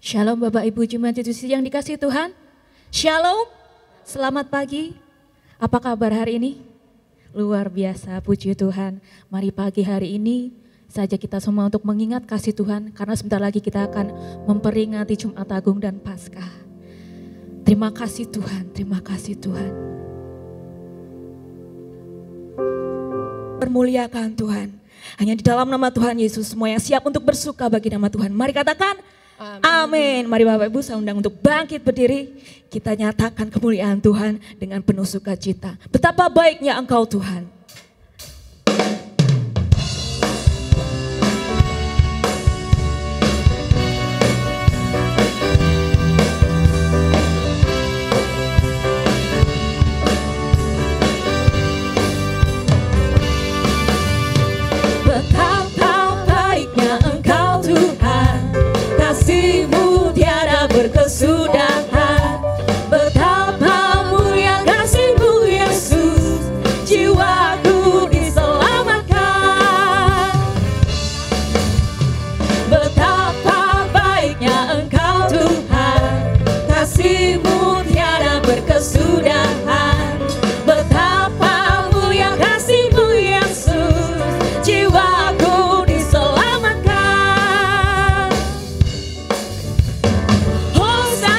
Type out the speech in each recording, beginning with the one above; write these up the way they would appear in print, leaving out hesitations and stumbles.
Shalom Bapak Ibu Jemaat Institusi yang dikasihi Tuhan. Shalom, selamat pagi. Apa kabar hari ini? Luar biasa, puji Tuhan. Mari pagi hari ini saja kita semua untuk mengingat kasih Tuhan. Karena sebentar lagi kita akan memperingati Jumat Agung dan Paskah. Terima kasih Tuhan, terima kasih Tuhan. Permuliakan Tuhan. Hanya di dalam nama Tuhan Yesus semua yang siap untuk bersuka bagi nama Tuhan. Mari katakan amin. Mari Bapak Ibu saya undang untuk bangkit berdiri. Kita nyatakan kemuliaan Tuhan dengan penuh sukacita. Betapa baiknya Engkau Tuhan. Betapa baiknya Engkau Tuhan. Kasih-Mu tiada berkesudahan. Betapa mulia kasih-Mu Yesus. Jiwaku diselamatkan. Betapa baiknya Engkau Tuhan. Kasih-Mu tiada berkesudahan. Betapa mulia kasih-Mu Yesus. Jiwaku diselamatkan. Hosana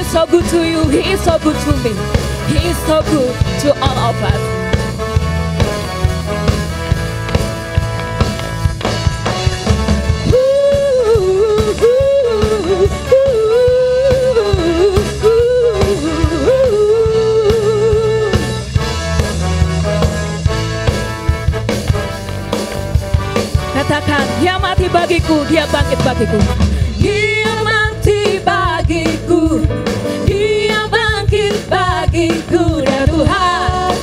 is so good to you. He is so good to me. He is so good to all of us. Katakan, dia mati bagiku, dia bangkit bagiku. Dia mati bagiku, dia bangkit bagiku, dia Tuhan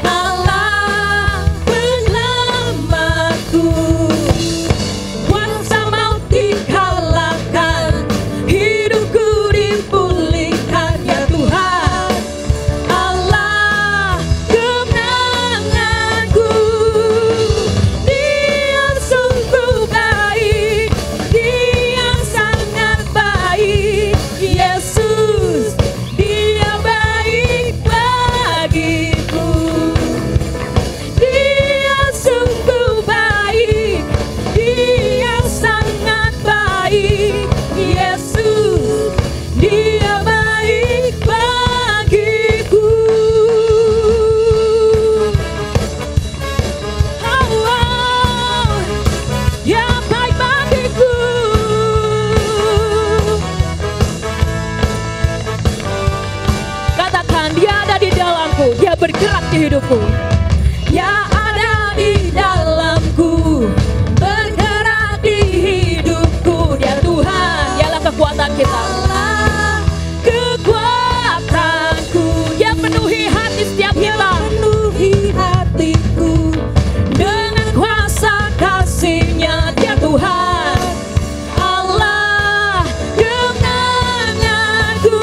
Allah penyelamatku. Kuasa maut dikalahkan, hidupku dipulihkan, ya Tuhan Allah kemenanganku. Dia sungguh baik, dia sangat baik, Yesus, dia baik bagiku. Dia sungguh baik, dia sangat baik, Yesus, dia baik bagiku. Oh, dia baik bagiku. Katakan, dia ada di dalamku, dia bergerak di hidupku. Dia ada di dalamku, bergerak di hidupku, dia Tuhan, dialah kekuatan kita. Kekuatanku, dia penuhi hati setiap kita. Penuhi hatiku dengan kuasa kasih-Nya, dia Tuhan Allah kemenanganku.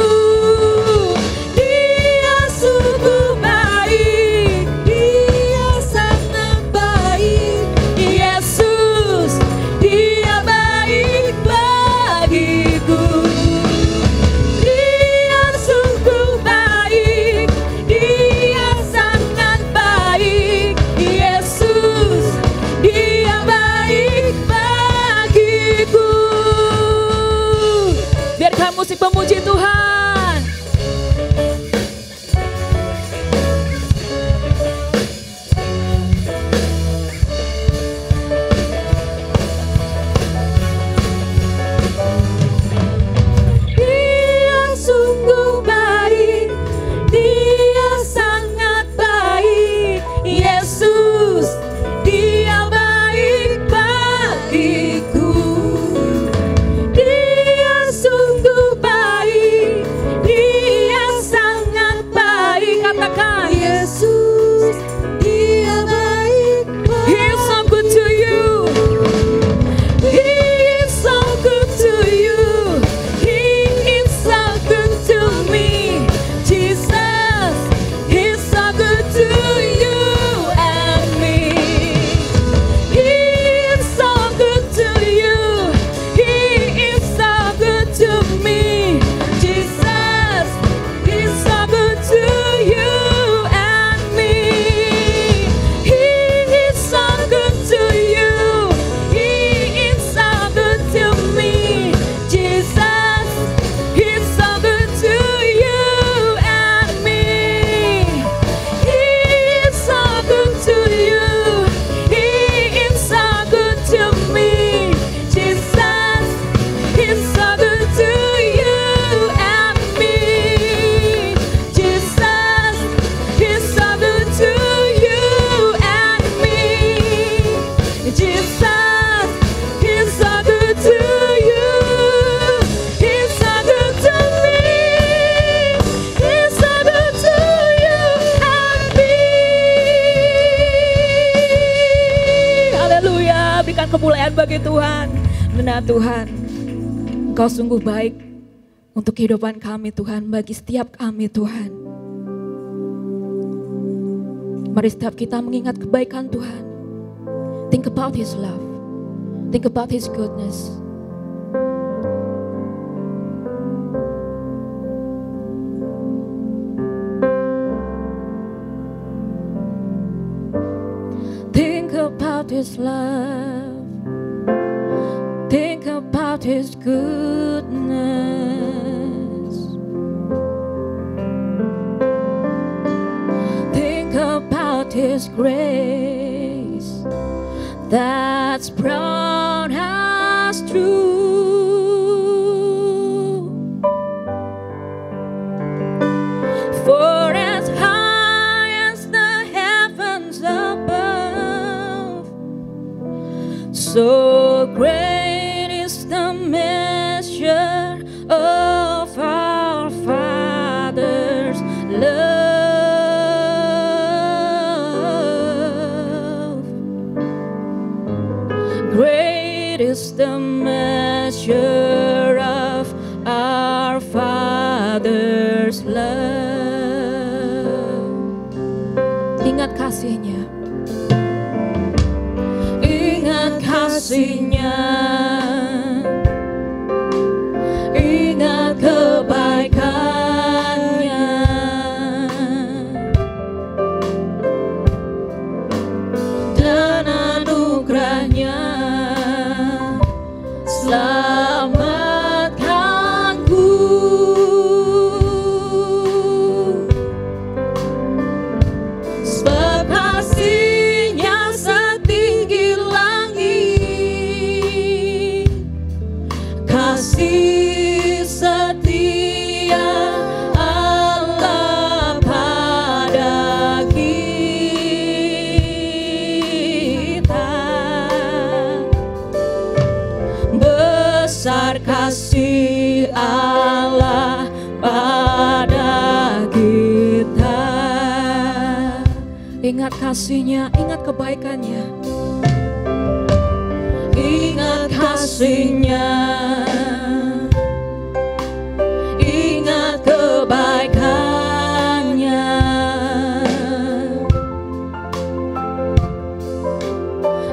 Dia sungguh baik, dia sangat baik, Yesus, dia baik bagiku. Dia sungguh baik, dia sangat baik, Yesus, dia baik bagiku. Biarkan musik pemuji Tuhan. Dia sungguh baik, dia sangat baik, Yesus, dia baik bagiku. Dia sungguh baik, dia sangat baik. Katakan, Yesus, dia baik bagiku. He is so good to you. He is so good to you. He is so good to me. Jesus, He is so good to you and me. He is so good to you. He is so good to me. Jesus, He is so good to you and me. He is so good to you. He is so good to me. Jesus, He is so good to you and me. He is so good to you. He is so good to me. Jesus, He is so good to you and me. Jesus, He is so good to you and me. Jesus, He is so good to you. He is so good to me. He is so good to you and me. Haleluya, berikan kemuliaan bagi Tuhan. Benar Tuhan, Engkau sungguh baik untuk kehidupan kami Tuhan, bagi setiap kami Tuhan. Mari setiap kita mengingat kebaikan Tuhan. Think about His love. Think about His goodness. Think about His love. Think about His goodness. His grace that's brought us through. For as high as the heavens above, so great is the measure of our Father's love. Great is the measure of our Father's love. Ingat kasih-Nya, ingat kasih-Nya, ingat kebaikan-Nya, dan anugerah-Nya selamatkanku. Sebab kasih-Nya setinggi langit, kasih setia Allah pada kita. Besar kasih Allah pada kita. Ingat kasih-Nya, ingat kebaikan-Nya, ingat kasih-Nya, ingat kebaikan-Nya,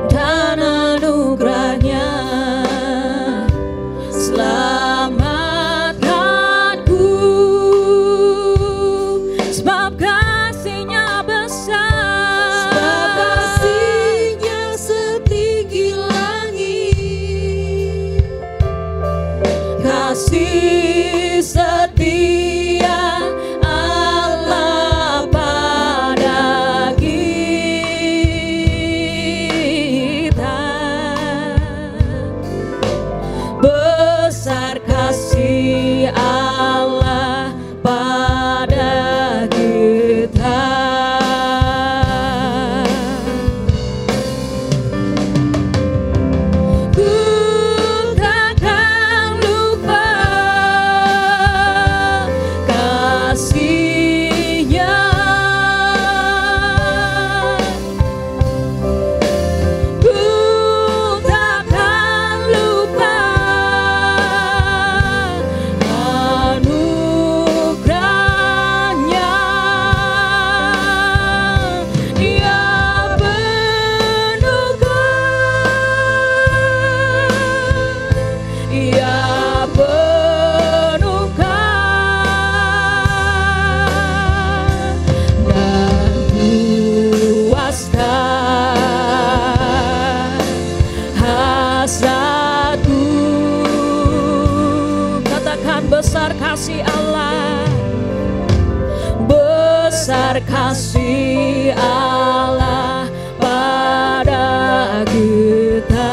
dan anugerah-Nya selamatkanku. Sebab kasih-Nya besar, sebab kasih-Nya setinggi langit, kasih setia Allah pada kita. Besar kasih Allah pada kita. Ku takkan lupa kasih-Nya. Ku takkan lupa anugerah-Nya. Dia penuhkan, Ia penuhkan dan puaskan hasratku. Katakan besar kasih Allah, besar kasih Allah pada kita.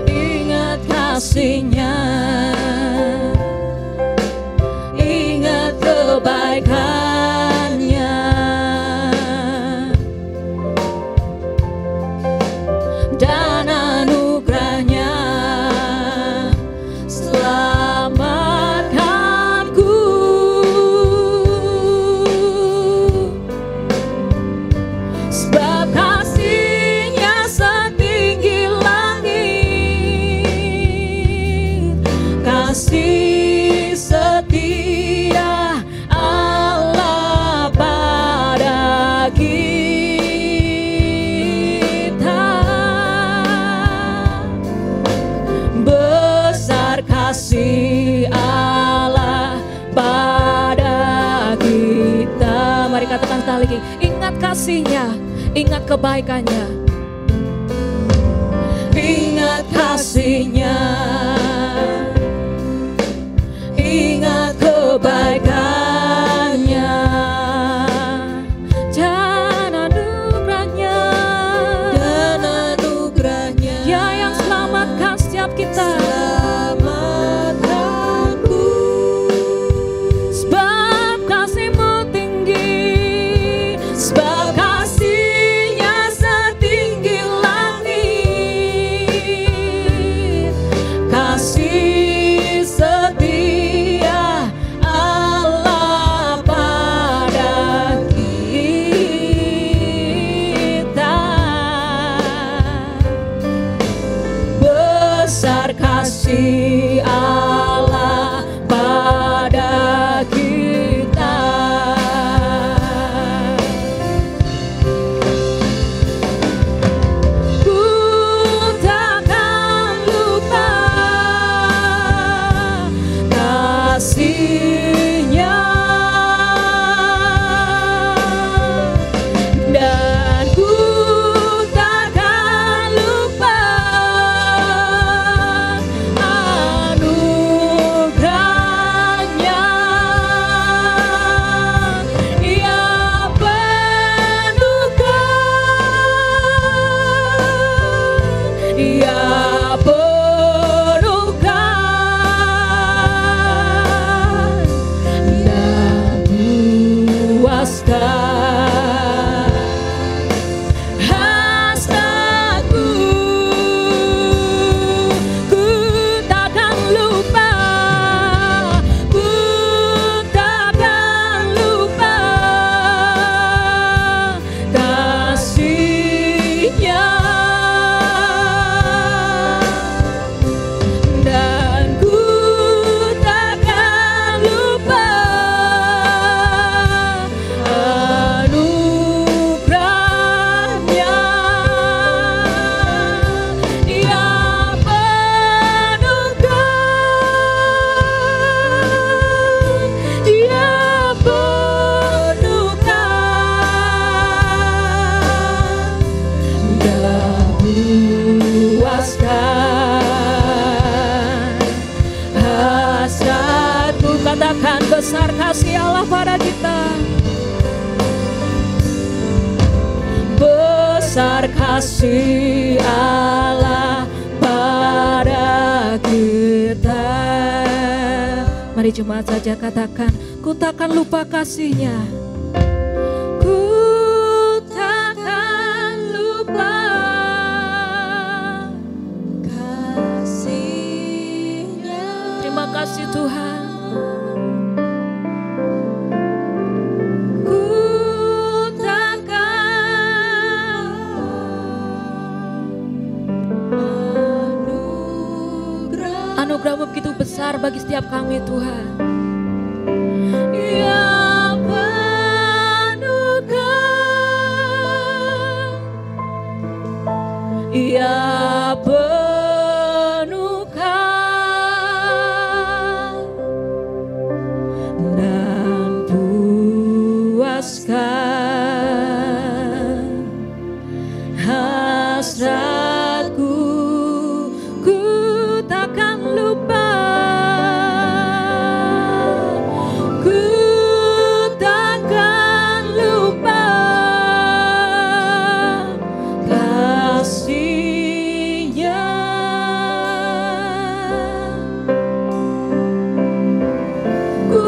Ingat kasih-Nya, ingat kebaikan-Nya, dan anugerah-Nya selamatkanku. Sebab kasih-Nya setinggi langit, kasih setia Allah pada kita. Besar kasih Allah pada kita. Mari katakan sekali lagi, ingat kasih-Nya, ingat kebaikan-Nya, ingat kasih-Nya, ingat kebaikan-Nya, kebaikannya dan anugerahnya, ya yang selamatkan setiap kita. Sebab kasih-Mu tinggi, sebab kasih-Nya setinggi langit. Kasih setia Allah pada kita. Besar kasih Allah pada kita. Ku takkan lupa kasih-Nya, dan ku takkan lupa anugerahnya. Ia penuhkan, Ia penuhkan dan puaskan hasratku. Ku takkan lupa, ku takkan lupa kasih-Nya, dan ku takkan lupa anugerahnya. Ia penuhkan, Ia penuhkan dan puaskan hasratku. Katakan besar kasih Allah pada kita. Besar kasih Allah pada kita. Mari jemaat saja katakan, ku takkan lupa kasih-Nya. Ku takkan lupa kasih-Nya. Terima kasih Tuhan. Ku takkan anugerah-Mu begitu besar bagi setiap kami Tuhan. Ia penuhkan, Ia penuhkan dan puaskan hasratku. Ku takkan lupa, ku takkan lupa kasih-Nya. Ku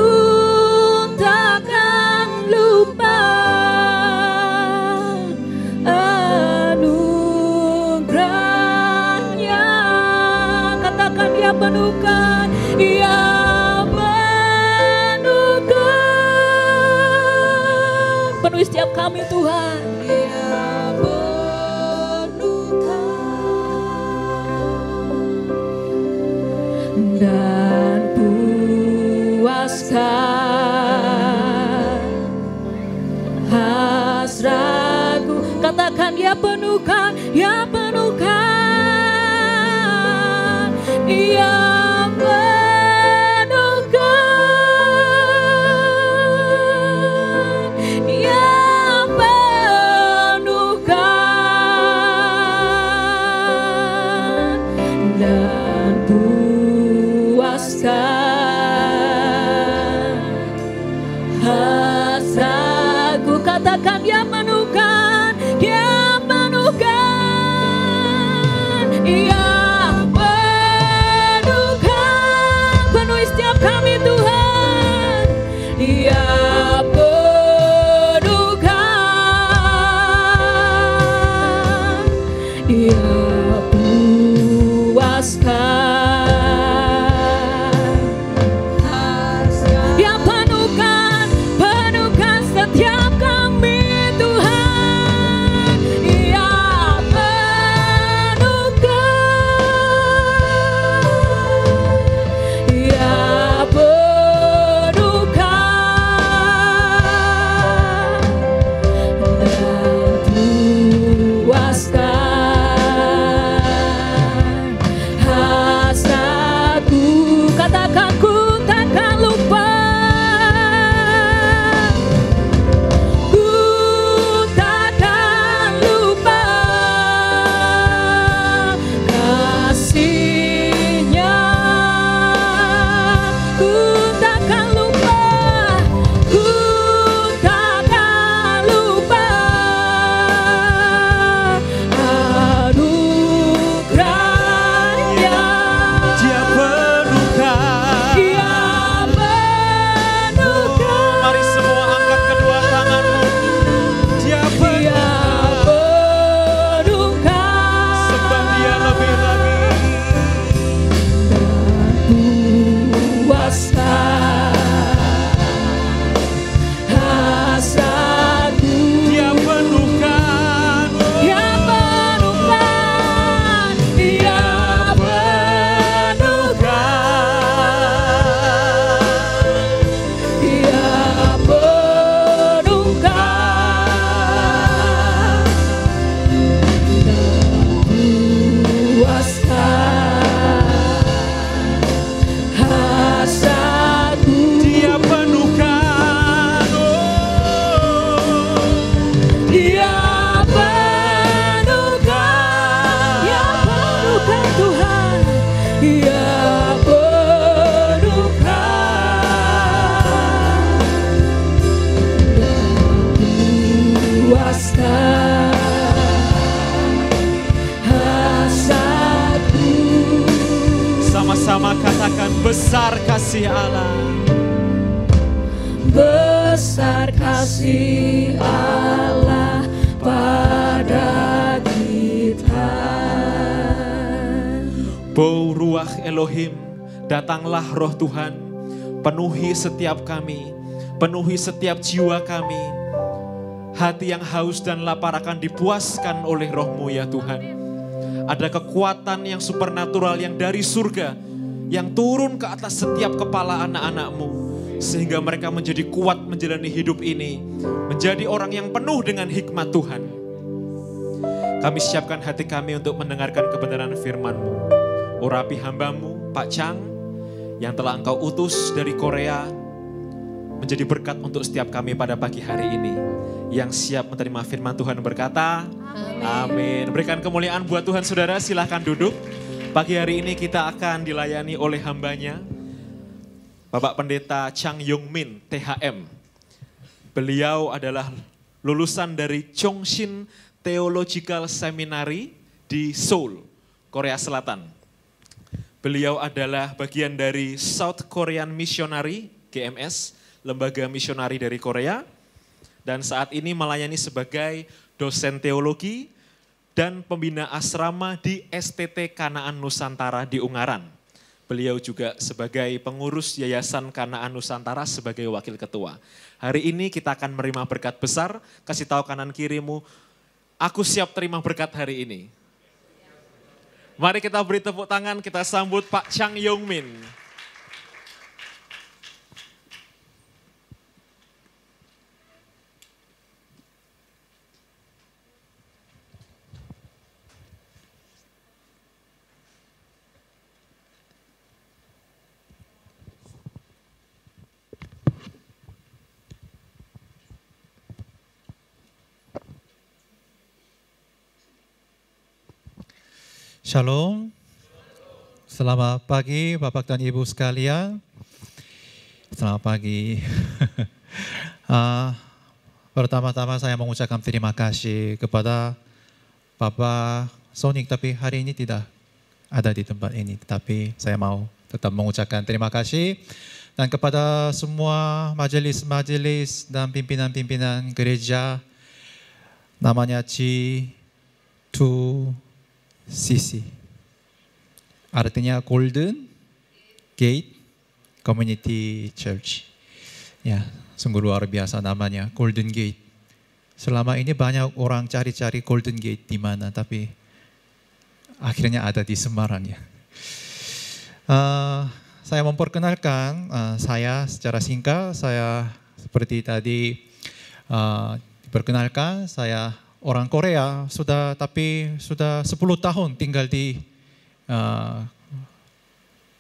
takkan lupa anugerahnya. Katakan Ia penuhkan, Ia penuhkan. Penuhi setiap kami Tuhan. Ia penuhkan dan puaskan hasratku. Katakan Ia penuhkan, Ia penuhkan, Ia penuhkan, Ia penuhkan dan puaskan penuhkan, dia penuhkan, dia penuhkan, ia penuhkan, penuhi setiap kami Tuhan, ia penuhkan, ia puaskan. Sama-sama katakan besar kasih Allah. Besar kasih Allah pada kita. Bau ruach Elohim, datanglah roh Tuhan, penuhi setiap kami, penuhi setiap jiwa kami. Hati yang haus dan lapar akan dipuaskan oleh roh-Mu ya Tuhan. Ada kekuatan yang supernatural yang dari surga, yang turun ke atas setiap kepala anak-anak-Mu. Sehingga mereka menjadi kuat menjalani hidup ini. Menjadi orang yang penuh dengan hikmat Tuhan. Kami siapkan hati kami untuk mendengarkan kebenaran firman-Mu. Urapi hamba-Mu, Pak Chang, yang telah Engkau utus dari Korea, menjadi berkat untuk setiap kami pada pagi hari ini. Yang siap menerima firman Tuhan berkata, amin. Berikan kemuliaan buat Tuhan saudara, silahkan duduk. Pagi hari ini kita akan dilayani oleh hambanya, Bapak Pendeta Chang Yong Min, THM. Beliau adalah lulusan dari Chongshin Theological Seminary di Seoul, Korea Selatan. Beliau adalah bagian dari South Korean Missionary, GMS, lembaga misionari dari Korea. Dan saat ini melayani sebagai dosen teologi dan pembina asrama di STT Kanaan Nusantara di Ungaran. Beliau juga sebagai pengurus Yayasan Kanaan Nusantara sebagai wakil ketua. Hari ini kita akan menerima berkat besar. Kasih tahu kanan kirimu, aku siap terima berkat hari ini. Mari kita beri tepuk tangan, kita sambut Pak Chang Yong Min. Shalom, selamat pagi Bapak dan Ibu sekalian. Selamat pagi. Pertama-tama saya mengucapkan terima kasih kepada Bapak Sonik, tapi hari ini tidak ada di tempat ini. Tapi saya mau tetap mengucapkan terima kasih. Dan kepada semua majelis-majelis dan pimpinan-pimpinan gereja, namanya G2CC. Artinya Golden Gate Community Church. Ya, sungguh luar biasa namanya, Golden Gate. Selama ini banyak orang cari-cari Golden Gate di mana, tapi akhirnya ada di Semarang ya. Saya memperkenalkan saya secara singkat. Saya seperti tadi diperkenalkan, saya orang Korea tapi sudah 10 tahun tinggal di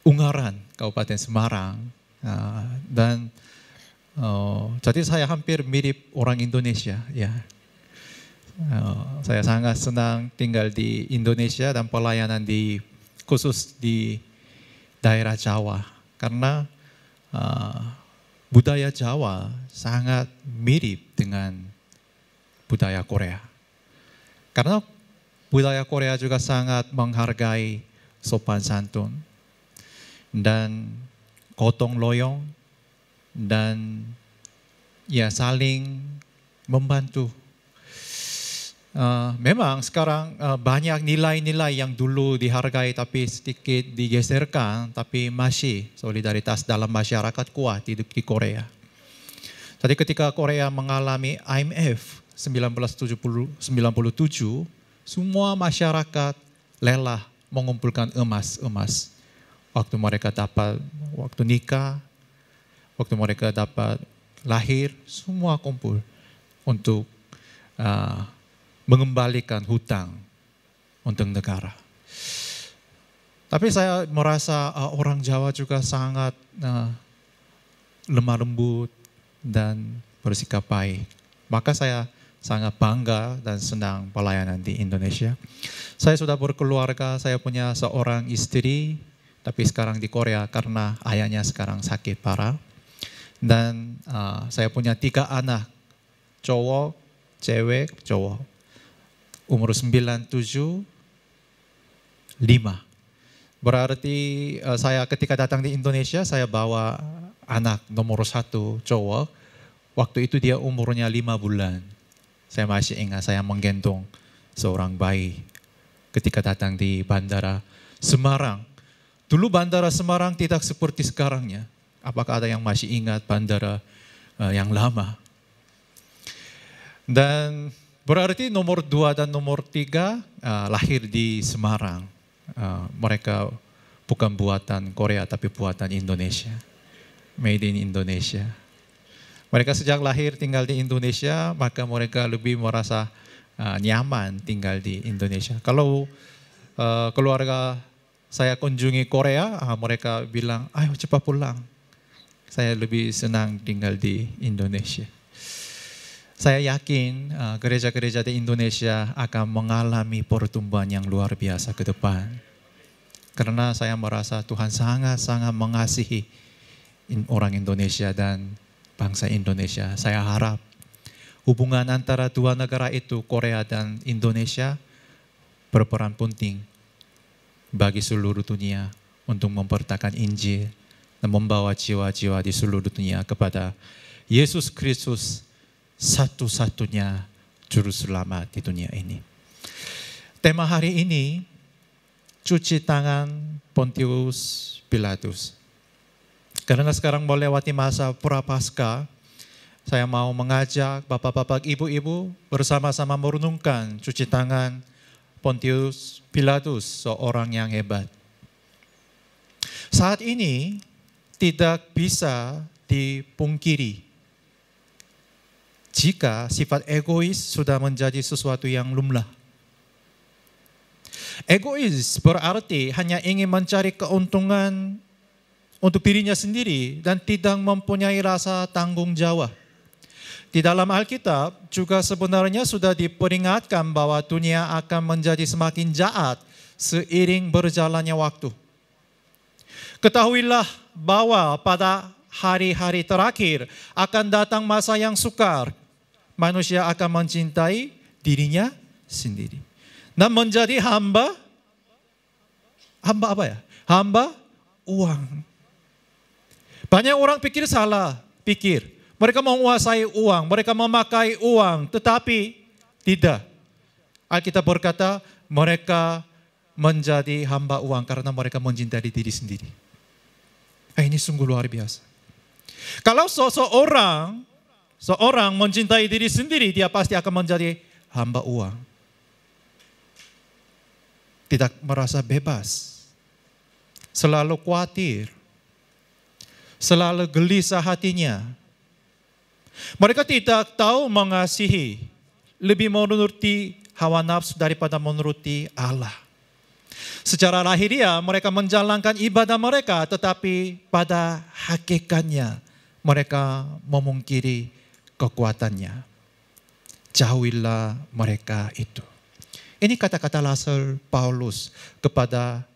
Ungaran, Kabupaten Semarang. Dan jadi saya hampir mirip orang Indonesia ya. Saya sangat senang tinggal di Indonesia dan pelayanan khusus di daerah Jawa, karena budaya Jawa sangat mirip dengan budaya Korea. Karena budaya Korea juga sangat menghargai sopan santun dan gotong royong dan ya saling membantu. Memang sekarang banyak nilai-nilai yang dulu dihargai tapi sedikit digeserkan, tapi masih solidaritas dalam masyarakat kuat di Korea. Jadi ketika Korea mengalami IMF 1997, semua masyarakat lelah mengumpulkan emas. Waktu mereka dapat waktu nikah, waktu mereka dapat lahir, semua kumpul untuk mengembalikan hutang untuk negara. Tapi saya merasa orang Jawa juga sangat lemah lembut dan bersikap baik. Maka saya sangat bangga dan senang pelayanan di Indonesia. Saya sudah berkeluarga, saya punya seorang istri, tapi sekarang di Korea karena ayahnya sekarang sakit parah. Dan saya punya 3 anak, cowok, cewek, cowok. Umur 9, 7, 5. Berarti saya ketika datang di Indonesia, saya bawa anak nomor 1 cowok. Waktu itu dia umurnya 5 bulan. Saya masih ingat saya menggendong seorang bayi ketika datang di Bandara Semarang. Dulu Bandara Semarang tidak seperti sekarangnya. Apakah ada yang masih ingat bandara yang lama? Dan berarti nomor 2 dan nomor 3 lahir di Semarang. Mereka bukan buatan Korea tapi buatan Indonesia. Made in Indonesia. Mereka sejak lahir tinggal di Indonesia, maka mereka lebih merasa nyaman tinggal di Indonesia. Kalau keluarga saya kunjungi Korea, mereka bilang, ayo cepat pulang. Saya lebih senang tinggal di Indonesia. Saya yakin gereja-gereja di Indonesia akan mengalami pertumbuhan yang luar biasa ke depan. Karena saya merasa Tuhan sangat-sangat mengasihi orang Indonesia dan bangsa Indonesia. Saya harap hubungan antara dua negara itu, Korea dan Indonesia, berperan penting bagi seluruh dunia untuk memberitakan Injil dan membawa jiwa-jiwa di seluruh dunia kepada Yesus Kristus, satu-satunya juru selamat di dunia ini. Tema hari ini, cuci tangan Pontius Pilatus. Karena sekarang melewati masa Prapaskah, saya mau mengajak bapak-bapak, ibu-ibu bersama-sama merenungkan cuci tangan Pontius Pilatus, seorang yang hebat. Saat ini tidak bisa dipungkiri jika sifat egois sudah menjadi sesuatu yang lumrah. Egois berarti hanya ingin mencari keuntungan untuk dirinya sendiri dan tidak mempunyai rasa tanggung jawab. Di dalam Alkitab juga sebenarnya sudah diperingatkan bahwa dunia akan menjadi semakin jahat seiring berjalannya waktu. Ketahuilah bahwa pada hari-hari terakhir akan datang masa yang sukar. manusia akan mencintai dirinya sendiri. Dan menjadi hamba apa ya? Hamba uang. Banyak orang pikir salah, mereka menguasai uang, mereka memakai uang, tetapi tidak. Alkitab berkata mereka menjadi hamba uang karena mereka mencintai diri sendiri. Ini sungguh luar biasa. Kalau seorang mencintai diri sendiri, dia pasti akan menjadi hamba uang. Tidak merasa bebas. Selalu khawatir. Selalu gelisah hatinya. Mereka tidak tahu mengasihi. Lebih menuruti hawa nafsu daripada menuruti Allah. Secara lahiriah mereka menjalankan ibadah mereka, tetapi pada hakikatnya mereka memungkiri kekuatannya. Jauhilah mereka itu. Ini kata-kata Rasul Paulus kepada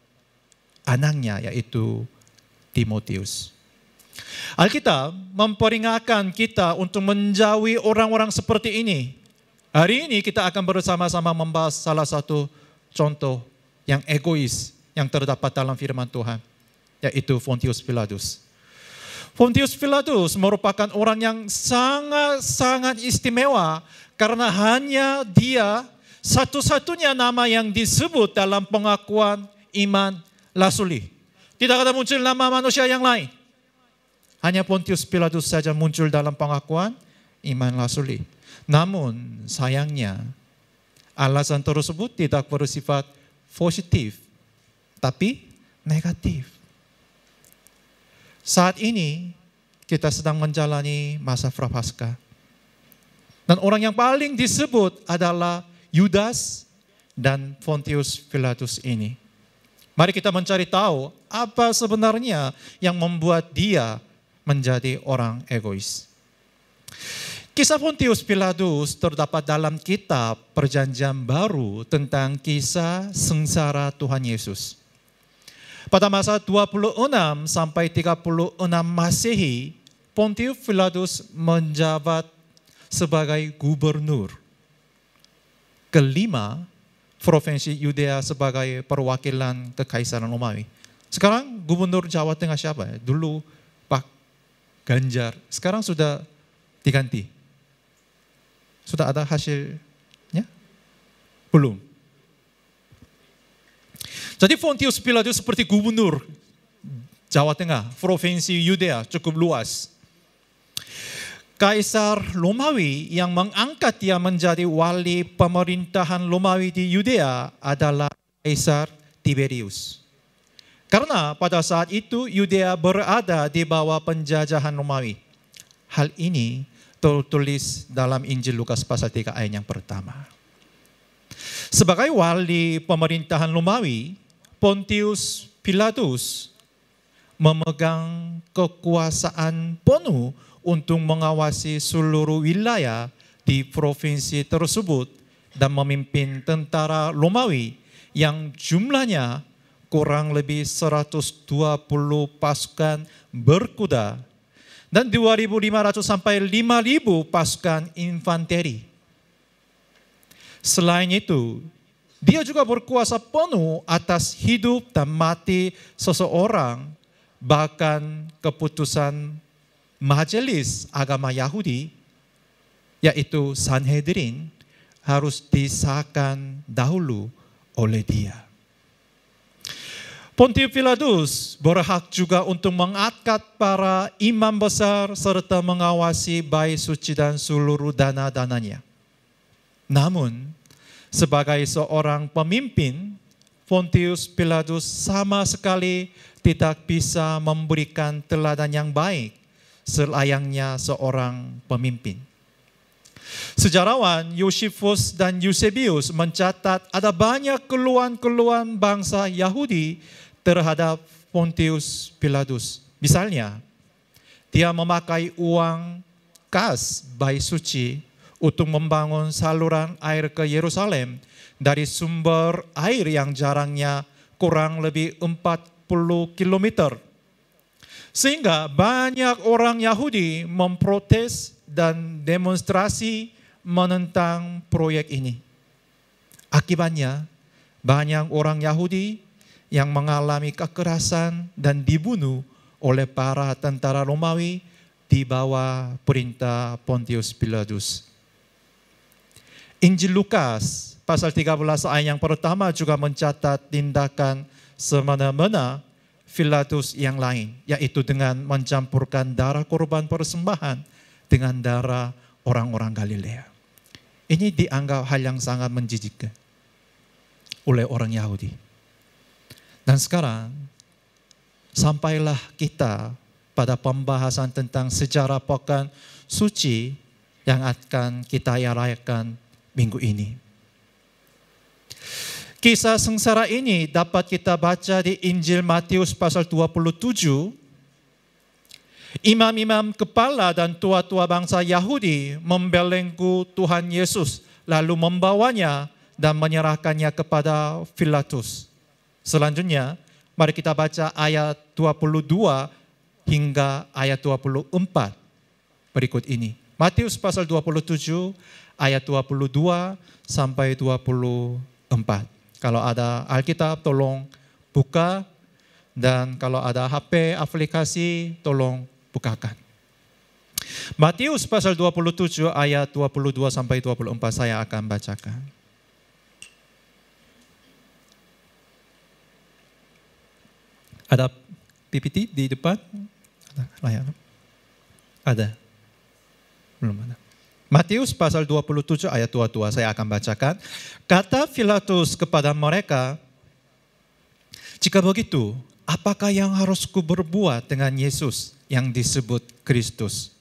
anaknya, yaitu Timotius. Alkitab memperingatkan kita untuk menjauhi orang-orang seperti ini. Hari ini kita akan bersama-sama membahas salah satu contoh yang egois yang terdapat dalam firman Tuhan, yaitu Pontius Pilatus. Pontius Pilatus merupakan orang yang sangat-sangat istimewa karena hanya dia satu-satunya nama yang disebut dalam pengakuan iman rasuli. Tidak ada muncul nama manusia yang lain. Hanya Pontius Pilatus saja muncul dalam pengakuan iman rasuli. Namun sayangnya alasan tersebut tidak bersifat positif, tapi negatif. Saat ini kita sedang menjalani masa Prapaskah. Dan orang yang paling disebut adalah Yudas dan Pontius Pilatus ini. Mari kita mencari tahu apa sebenarnya yang membuat dia menjadi orang egois. Kisah Pontius Pilatus terdapat dalam kitab Perjanjian Baru tentang kisah sengsara Tuhan Yesus. Pada masa 26 sampai 36 Masehi, Pontius Pilatus menjabat sebagai gubernur kelima provinsi Yudea sebagai perwakilan Kekaisaran Romawi. Sekarang gubernur Jawa Tengah siapa? Dulu Pak Ganjar, sekarang sudah diganti. Sudah ada hasilnya? Belum. Jadi Pontius Pilatus seperti gubernur Jawa Tengah, provinsi Yudea cukup luas. Kaisar Romawi yang mengangkat dia menjadi wali pemerintahan Romawi di Yudea adalah Kaisar Tiberius. Karena pada saat itu Yudea berada di bawah penjajahan Romawi. Hal ini tertulis dalam Injil Lukas pasal 3 ayat yang pertama. Sebagai wali pemerintahan Romawi, Pontius Pilatus memegang kekuasaan penuh untuk mengawasi seluruh wilayah di provinsi tersebut dan memimpin tentara Romawi yang jumlahnya kurang lebih 120 pasukan berkuda dan 2.500 sampai 5.000 pasukan infanteri. Selain itu, dia juga berkuasa penuh atas hidup dan mati seseorang, bahkan keputusan majelis agama Yahudi, yaitu Sanhedrin, harus disahkan dahulu oleh dia. Pontius Pilatus berhak juga untuk mengangkat para imam besar serta mengawasi bait suci dan seluruh dana-dananya. Namun, sebagai seorang pemimpin, Pontius Pilatus sama sekali tidak bisa memberikan teladan yang baik selayaknya seorang pemimpin. Sejarawan Josephus dan Eusebius mencatat ada banyak keluhan-keluhan bangsa Yahudi terhadap Pontius Pilatus. Misalnya, dia memakai uang kas bait suci untuk membangun saluran air ke Yerusalem dari sumber air yang jaraknya kurang lebih 40 km. Sehingga banyak orang Yahudi memprotes dan demonstrasi menentang proyek ini. Akibatnya, banyak orang Yahudi yang mengalami kekerasan dan dibunuh oleh para tentara Romawi di bawah perintah Pontius Pilatus. Injil Lukas pasal 13 ayat yang pertama juga mencatat tindakan semena-mena Pilatus yang lain, yaitu dengan mencampurkan darah korban persembahan dengan darah orang-orang Galilea. Ini dianggap hal yang sangat menjijikkan oleh orang Yahudi. Dan sekarang, sampailah kita pada pembahasan tentang sejarah pekan suci yang akan kita rayakan minggu ini. Kisah sengsara ini dapat kita baca di Injil Matius pasal 27. Imam-imam kepala dan tua-tua bangsa Yahudi membelenggu Tuhan Yesus, lalu membawanya dan menyerahkannya kepada Pilatus. Selanjutnya, mari kita baca ayat 22 hingga ayat 24 berikut ini. Matius pasal 27 ayat 22 sampai 24. Kalau ada Alkitab tolong buka, dan kalau ada HP aplikasi tolong bukakan. Matius pasal 27 ayat 22 sampai 24 saya akan bacakan. Ada PPT di depan? Layar. Ada? Belum ada. Matius pasal 27 ayat 22 saya akan bacakan. Kata Pilatus kepada mereka, "Jika begitu, apakah yang harus kuberbuat dengan Yesus yang disebut Kristus?"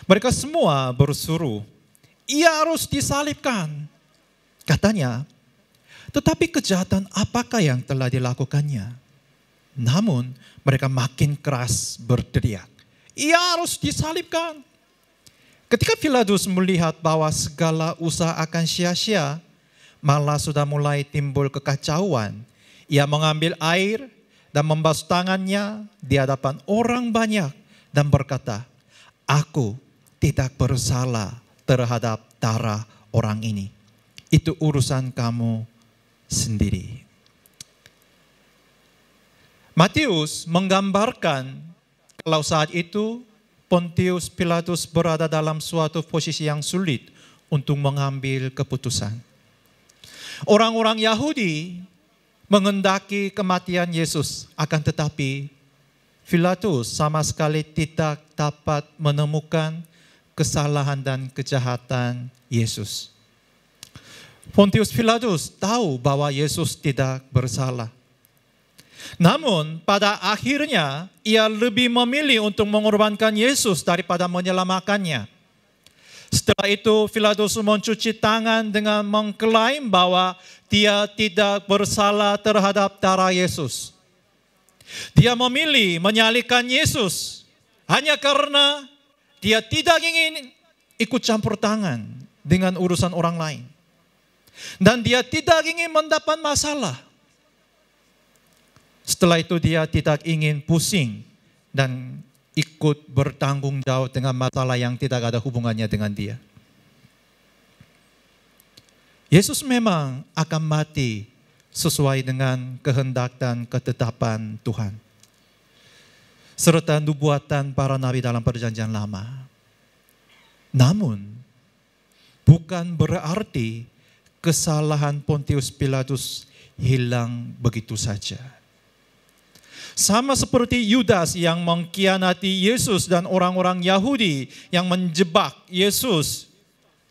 Mereka semua berseru, "Ia harus disalibkan." Katanya, "Tetapi kejahatan apakah yang telah dilakukannya?" Namun mereka makin keras berteriak, "Ia harus disalibkan." Ketika Pilatus melihat bahwa segala usaha akan sia-sia, malah sudah mulai timbul kekacauan, ia mengambil air dan membasuh tangannya di hadapan orang banyak dan berkata, "Aku tidak bersalah terhadap darah orang ini. Itu urusan kamu sendiri." Matius menggambarkan kalau saat itu Pontius Pilatus berada dalam suatu posisi yang sulit untuk mengambil keputusan. Orang-orang Yahudi menghendaki kematian Yesus, akan tetapi Pilatus sama sekali tidak dapat menemukan kesalahan dan kejahatan Yesus. Pontius Pilatus tahu bahwa Yesus tidak bersalah. Namun pada akhirnya ia lebih memilih untuk mengorbankan Yesus daripada menyelamatkannya. Setelah itu Pilatus mencuci tangan dengan mengklaim bahwa dia tidak bersalah terhadap darah Yesus. Dia memilih menyalibkan Yesus hanya karena dia tidak ingin ikut campur tangan dengan urusan orang lain. Dan dia tidak ingin mendapat masalah. Setelah itu dia tidak ingin pusing dan ikut bertanggung jawab dengan masalah yang tidak ada hubungannya dengan dia. Yesus memang akan mati sesuai dengan kehendak dan ketetapan Tuhan, serta nubuatan para nabi dalam perjanjian lama. Namun, bukan berarti kesalahan Pontius Pilatus hilang begitu saja. Sama seperti Yudas yang mengkhianati Yesus dan orang-orang Yahudi yang menjebak Yesus,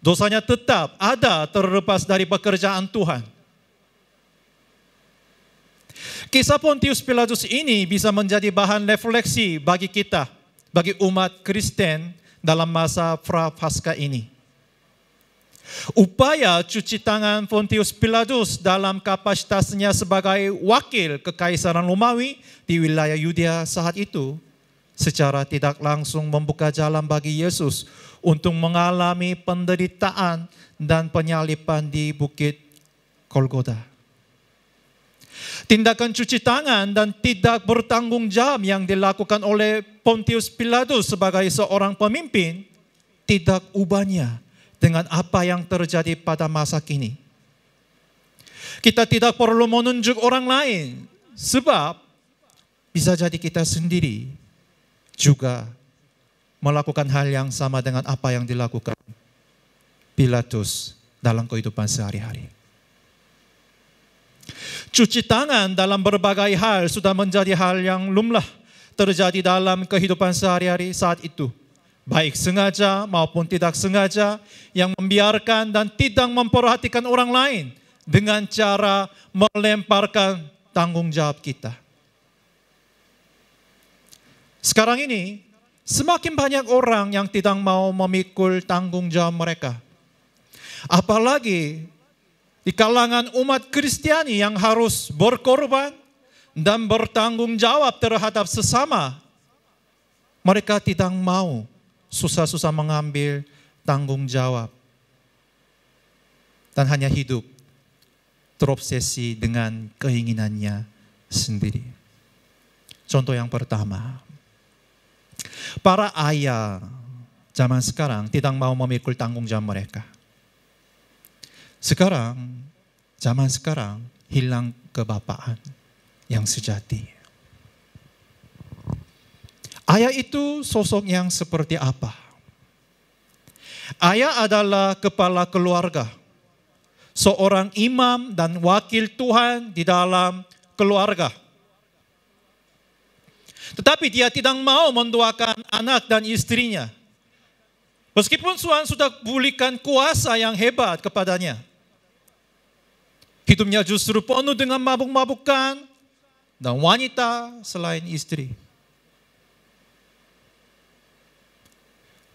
dosanya tetap ada terlepas dari pekerjaan Tuhan. Kisah Pontius Pilatus ini bisa menjadi bahan refleksi bagi kita, bagi umat Kristen dalam masa pra-Paskah ini. Upaya cuci tangan Pontius Pilatus dalam kapasitasnya sebagai wakil kekaisaran Romawi di wilayah Yudea saat itu secara tidak langsung membuka jalan bagi Yesus untuk mengalami penderitaan dan penyaliban di Bukit Golgota. Tindakan cuci tangan dan tidak bertanggung jawab yang dilakukan oleh Pontius Pilatus sebagai seorang pemimpin tidak ubahnya, dengan apa yang terjadi pada masa kini. Kita tidak perlu menunjuk orang lain, sebab bisa jadi kita sendiri juga melakukan hal yang sama dengan apa yang dilakukan Pilatus dalam kehidupan sehari-hari. Cuci tangan dalam berbagai hal sudah menjadi hal yang lumrah terjadi dalam kehidupan sehari-hari saat itu. Baik sengaja maupun tidak sengaja, yang membiarkan dan tidak memperhatikan orang lain dengan cara melemparkan tanggung jawab kita. Sekarang ini, semakin banyak orang yang tidak mau memikul tanggung jawab mereka. Apalagi di kalangan umat Kristiani yang harus berkorban dan bertanggung jawab terhadap sesama. Mereka tidak mau susah-susah mengambil tanggung jawab. Dan hanya hidup terobsesi dengan keinginannya sendiri. Contoh yang pertama, para ayah zaman sekarang tidak mau memikul tanggung jawab mereka. Zaman sekarang hilang kebapaan yang sejati. Ayah itu sosok yang seperti apa? Ayah adalah kepala keluarga, seorang imam dan wakil Tuhan di dalam keluarga. Tetapi dia tidak mau mendoakan anak dan istrinya. Meskipun Tuhan sudah berikan kuasa yang hebat kepadanya. Hidupnya justru penuh dengan mabuk-mabukan dan wanita selain istri.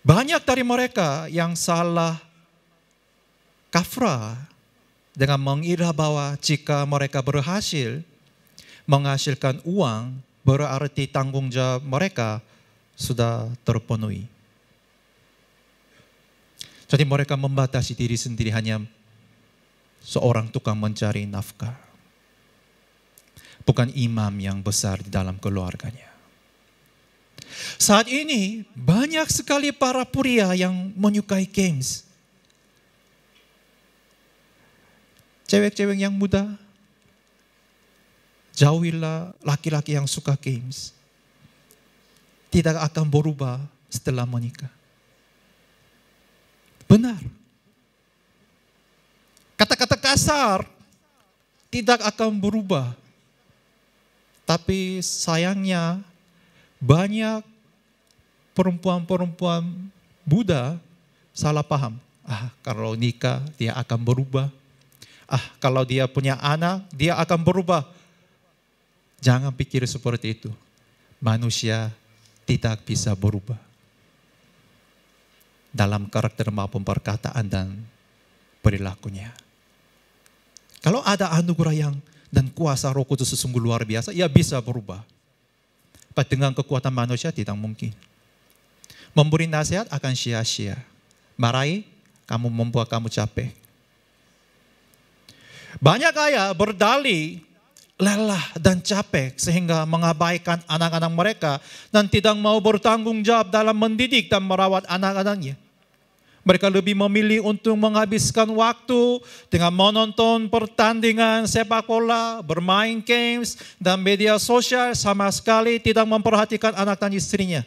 Banyak dari mereka yang salah kaprah dengan mengira bahwa jika mereka berhasil menghasilkan uang, berarti tanggung jawab mereka sudah terpenuhi. Jadi mereka membatasi diri sendiri hanya seorang tukang mencari nafkah. Bukan imam yang besar di dalam keluarganya. Saat ini banyak sekali para pria yang menyukai games. Cewek-cewek yang muda, jauhilah laki-laki yang suka games. Tidak akan berubah setelah menikah. Benar. Kata-kata kasar tidak akan berubah. Tapi sayangnya banyak perempuan-perempuan Buddha salah paham. Kalau nikah dia akan berubah. Kalau dia punya anak dia akan berubah. Jangan pikir seperti itu. Manusia tidak bisa berubah. Dalam karakter maupun perkataan dan perilakunya. Kalau ada anugerah yang dan kuasa Roh Kudus sesungguh luar biasa, ia bisa berubah. Tapi dengan kekuatan manusia tidak mungkin. Memberi nasihat akan sia-sia. Marahi, kamu membuat kamu capek. Banyak ayah berdalih, lelah dan capek sehingga mengabaikan anak-anak mereka dan tidak mau bertanggung jawab dalam mendidik dan merawat anak-anaknya. Mereka lebih memilih untuk menghabiskan waktu dengan menonton pertandingan sepak bola, bermain games, dan media sosial, sama sekali tidak memperhatikan anak dan istrinya.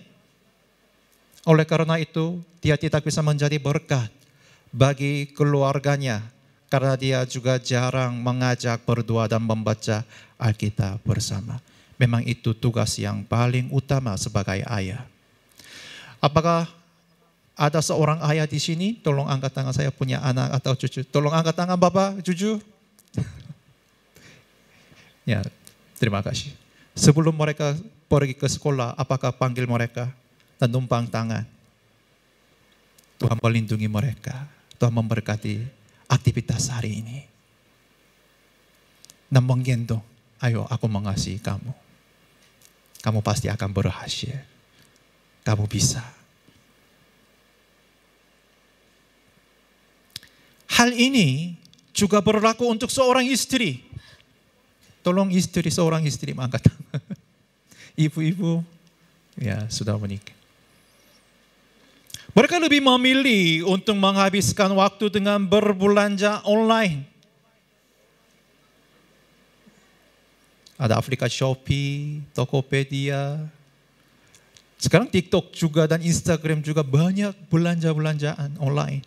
Oleh karena itu, dia tidak bisa menjadi berkat bagi keluarganya, karena dia juga jarang mengajak berdoa dan membaca Alkitab bersama. Memang itu tugas yang paling utama sebagai ayah. Apakah ada seorang ayah di sini? Tolong angkat tangan, saya punya anak atau cucu. Tolong angkat tangan Bapak, cucu. Ya, terima kasih. Sebelum mereka pergi ke sekolah, apakah panggil mereka dan numpang tangan? Tuhan melindungi mereka. Tuhan memberkati aktivitas hari ini. Dan menggendong, ayo aku mengasihi kamu. Kamu pasti akan berhasil. Kamu bisa. Hal ini juga berlaku untuk seorang istri. Tolong seorang istri mengangkat tangan. Ibu-ibu, ya sudah menikah. Mereka lebih memilih untuk menghabiskan waktu dengan berbelanja online. Ada aplikasi Shopee, Tokopedia. Sekarang TikTok juga dan Instagram juga banyak belanja-belanjaan online.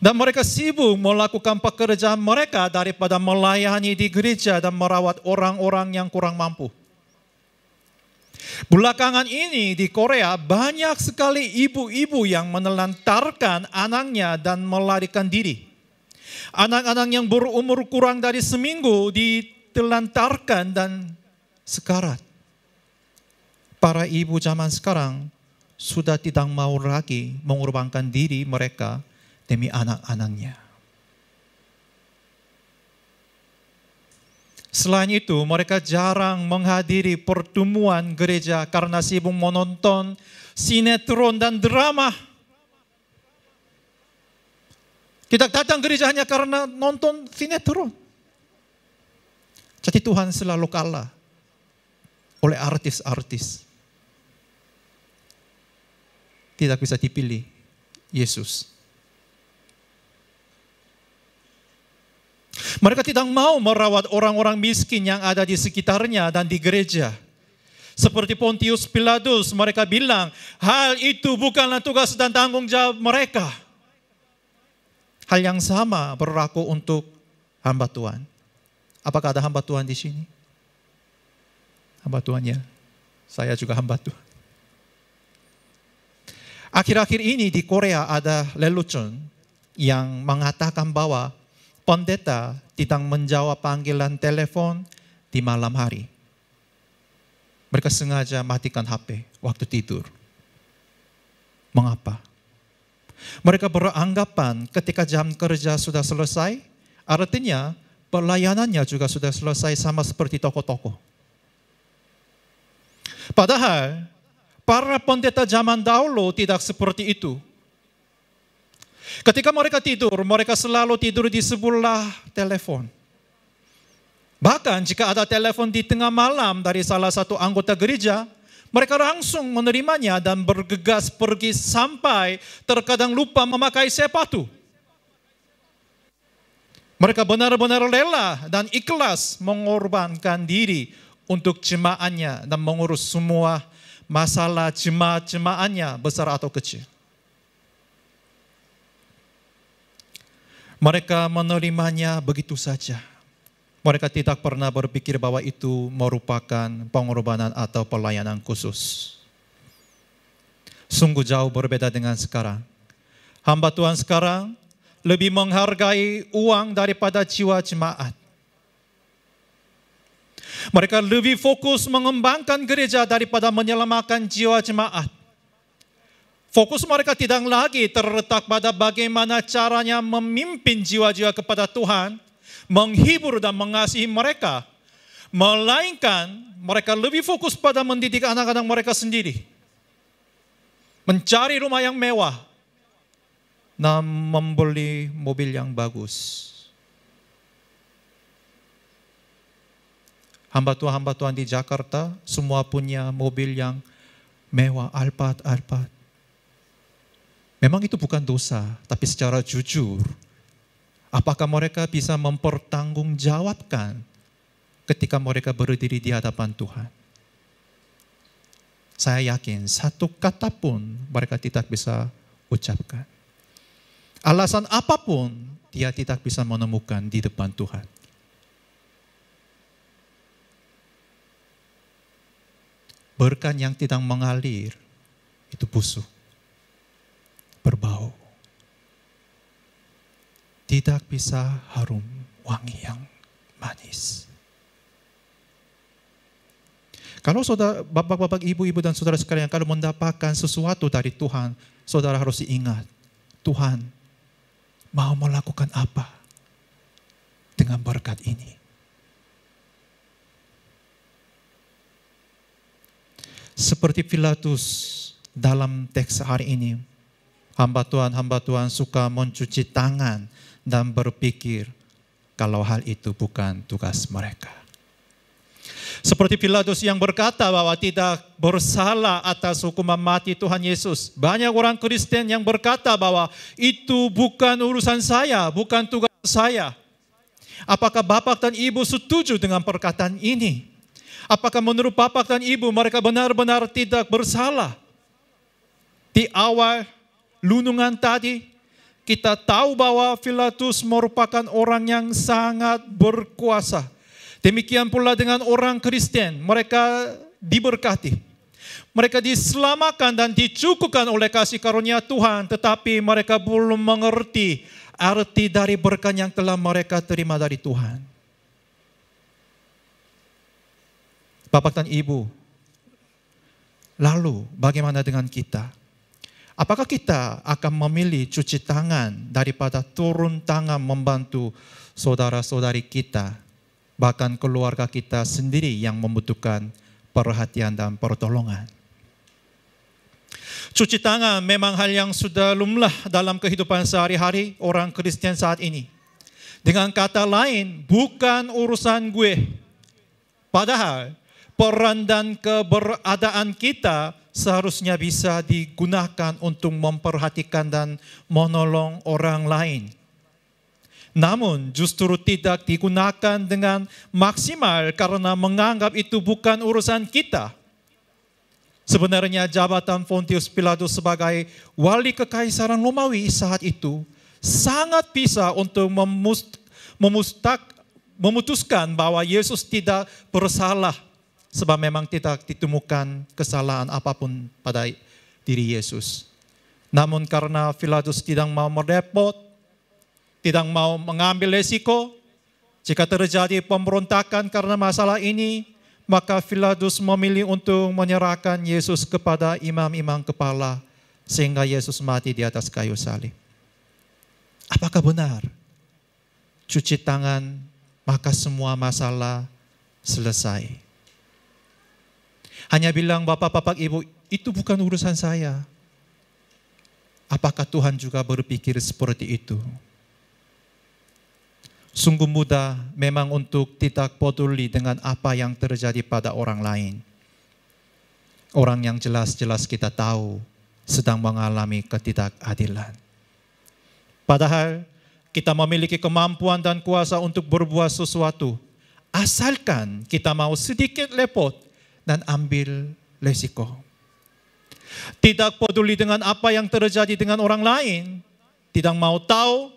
Dan mereka sibuk melakukan pekerjaan mereka daripada melayani di gereja dan merawat orang-orang yang kurang mampu. Belakangan ini di Korea banyak sekali ibu-ibu yang menelantarkan anaknya dan melarikan diri. Anak-anak yang berumur kurang dari seminggu ditelantarkan dan sekarat. Para ibu zaman sekarang sudah tidak mau lagi mengorbankan diri mereka demi anak-anaknya. Selain itu, mereka jarang menghadiri pertemuan gereja karena sibuk menonton sinetron dan drama. Tidak datang gereja hanya karena nonton sinetron. Jadi Tuhan selalu kalah oleh artis-artis. Tidak bisa dipilih Yesus. Mereka tidak mau merawat orang-orang miskin yang ada di sekitarnya dan di gereja. Seperti Pontius Pilatus, mereka bilang, hal itu bukanlah tugas dan tanggung jawab mereka. Hal yang sama berlaku untuk hamba Tuhan. Apakah ada hamba Tuhan di sini? Hamba Tuhan ya, saya juga hamba Tuhan. Akhir-akhir ini di Korea ada lelucon yang mengatakan bahwa pendeta tidak menjawab panggilan telepon di malam hari. Mereka sengaja matikan HP waktu tidur. Mengapa? Mereka beranggapan ketika jam kerja sudah selesai, artinya pelayanannya juga sudah selesai sama seperti toko-toko. Padahal para pendeta zaman dahulu tidak seperti itu. Ketika mereka tidur, mereka selalu tidur di sebelah telepon. Bahkan jika ada telepon di tengah malam dari salah satu anggota gereja, mereka langsung menerimanya dan bergegas pergi sampai terkadang lupa memakai sepatu. Mereka benar-benar rela dan ikhlas mengorbankan diri untuk jemaatnya dan mengurus semua masalah jemaat-jemaatnya besar atau kecil. Mereka menerimanya begitu saja. Mereka tidak pernah berpikir bahwa itu merupakan pengorbanan atau pelayanan khusus. Sungguh jauh berbeda dengan sekarang. Hamba Tuhan sekarang lebih menghargai uang daripada jiwa jemaat. Mereka lebih fokus mengembangkan gereja daripada menyelamatkan jiwa jemaat. Fokus mereka tidak lagi terletak pada bagaimana caranya memimpin jiwa-jiwa kepada Tuhan, menghibur dan mengasihi mereka. Melainkan mereka lebih fokus pada mendidik anak-anak mereka sendiri. Mencari rumah yang mewah dan membeli mobil yang bagus. Hamba Tuhan di Jakarta semua punya mobil yang mewah, Alphard. Memang itu bukan dosa, tapi secara jujur, apakah mereka bisa mempertanggungjawabkan ketika mereka berdiri di hadapan Tuhan? Saya yakin satu kata pun mereka tidak bisa ucapkan. Alasan apapun dia tidak bisa menemukan di depan Tuhan. Berkat yang tidak mengalir itu busuk, berbau. Tidak bisa harum wangi yang manis. Kalau saudara, bapak-bapak, ibu-ibu dan saudara sekalian, kalau mendapatkan sesuatu dari Tuhan, saudara harus ingat, Tuhan mau melakukan apa dengan berkat ini. Seperti Pilatus dalam teks hari ini, hamba Tuhan suka mencuci tangan dan berpikir kalau hal itu bukan tugas mereka. Seperti Pilatus yang berkata bahwa tidak bersalah atas hukuman mati Tuhan Yesus. Banyak orang Kristen yang berkata bahwa itu bukan urusan saya, bukan tugas saya. Apakah Bapak dan Ibu setuju dengan perkataan ini? Apakah menurut Bapak dan Ibu mereka benar-benar tidak bersalah? Di awal lunungan tadi, kita tahu bahwa Pilatus merupakan orang yang sangat berkuasa. Demikian pula dengan orang Kristen, mereka diberkati. Mereka diselamatkan dan dicukupkan oleh kasih karunia Tuhan, tetapi mereka belum mengerti arti dari berkat yang telah mereka terima dari Tuhan. Bapak dan Ibu, lalu bagaimana dengan kita? Apakah kita akan memilih cuci tangan daripada turun tangan membantu saudara-saudari kita, bahkan keluarga kita sendiri yang membutuhkan perhatian dan pertolongan? Cuci tangan memang hal yang sudah lumrah dalam kehidupan sehari-hari orang Kristen saat ini. Dengan kata lain, bukan urusan gue. Padahal peran dan keberadaan kita seharusnya bisa digunakan untuk memperhatikan dan menolong orang lain. Namun justru tidak digunakan dengan maksimal karena menganggap itu bukan urusan kita. Sebenarnya jabatan Pontius Pilatus sebagai wali kekaisaran Romawi saat itu sangat bisa untuk memutuskan bahwa Yesus tidak bersalah, sebab memang tidak ditemukan kesalahan apapun pada diri Yesus. Namun karena Pilatus tidak mau merepot, tidak mau mengambil resiko, jika terjadi pemberontakan karena masalah ini, maka Pilatus memilih untuk menyerahkan Yesus kepada imam-imam kepala sehingga Yesus mati di atas kayu salib. Apakah benar? Cuci tangan, maka semua masalah selesai. Hanya bilang bapak-bapak ibu, itu bukan urusan saya. Apakah Tuhan juga berpikir seperti itu? Sungguh mudah memang untuk tidak peduli dengan apa yang terjadi pada orang lain. Orang yang jelas-jelas kita tahu sedang mengalami ketidakadilan. Padahal kita memiliki kemampuan dan kuasa untuk berbuat sesuatu. Asalkan kita mau sedikit lepot dan ambil resiko. Tidak peduli dengan apa yang terjadi dengan orang lain. Tidak mau tahu,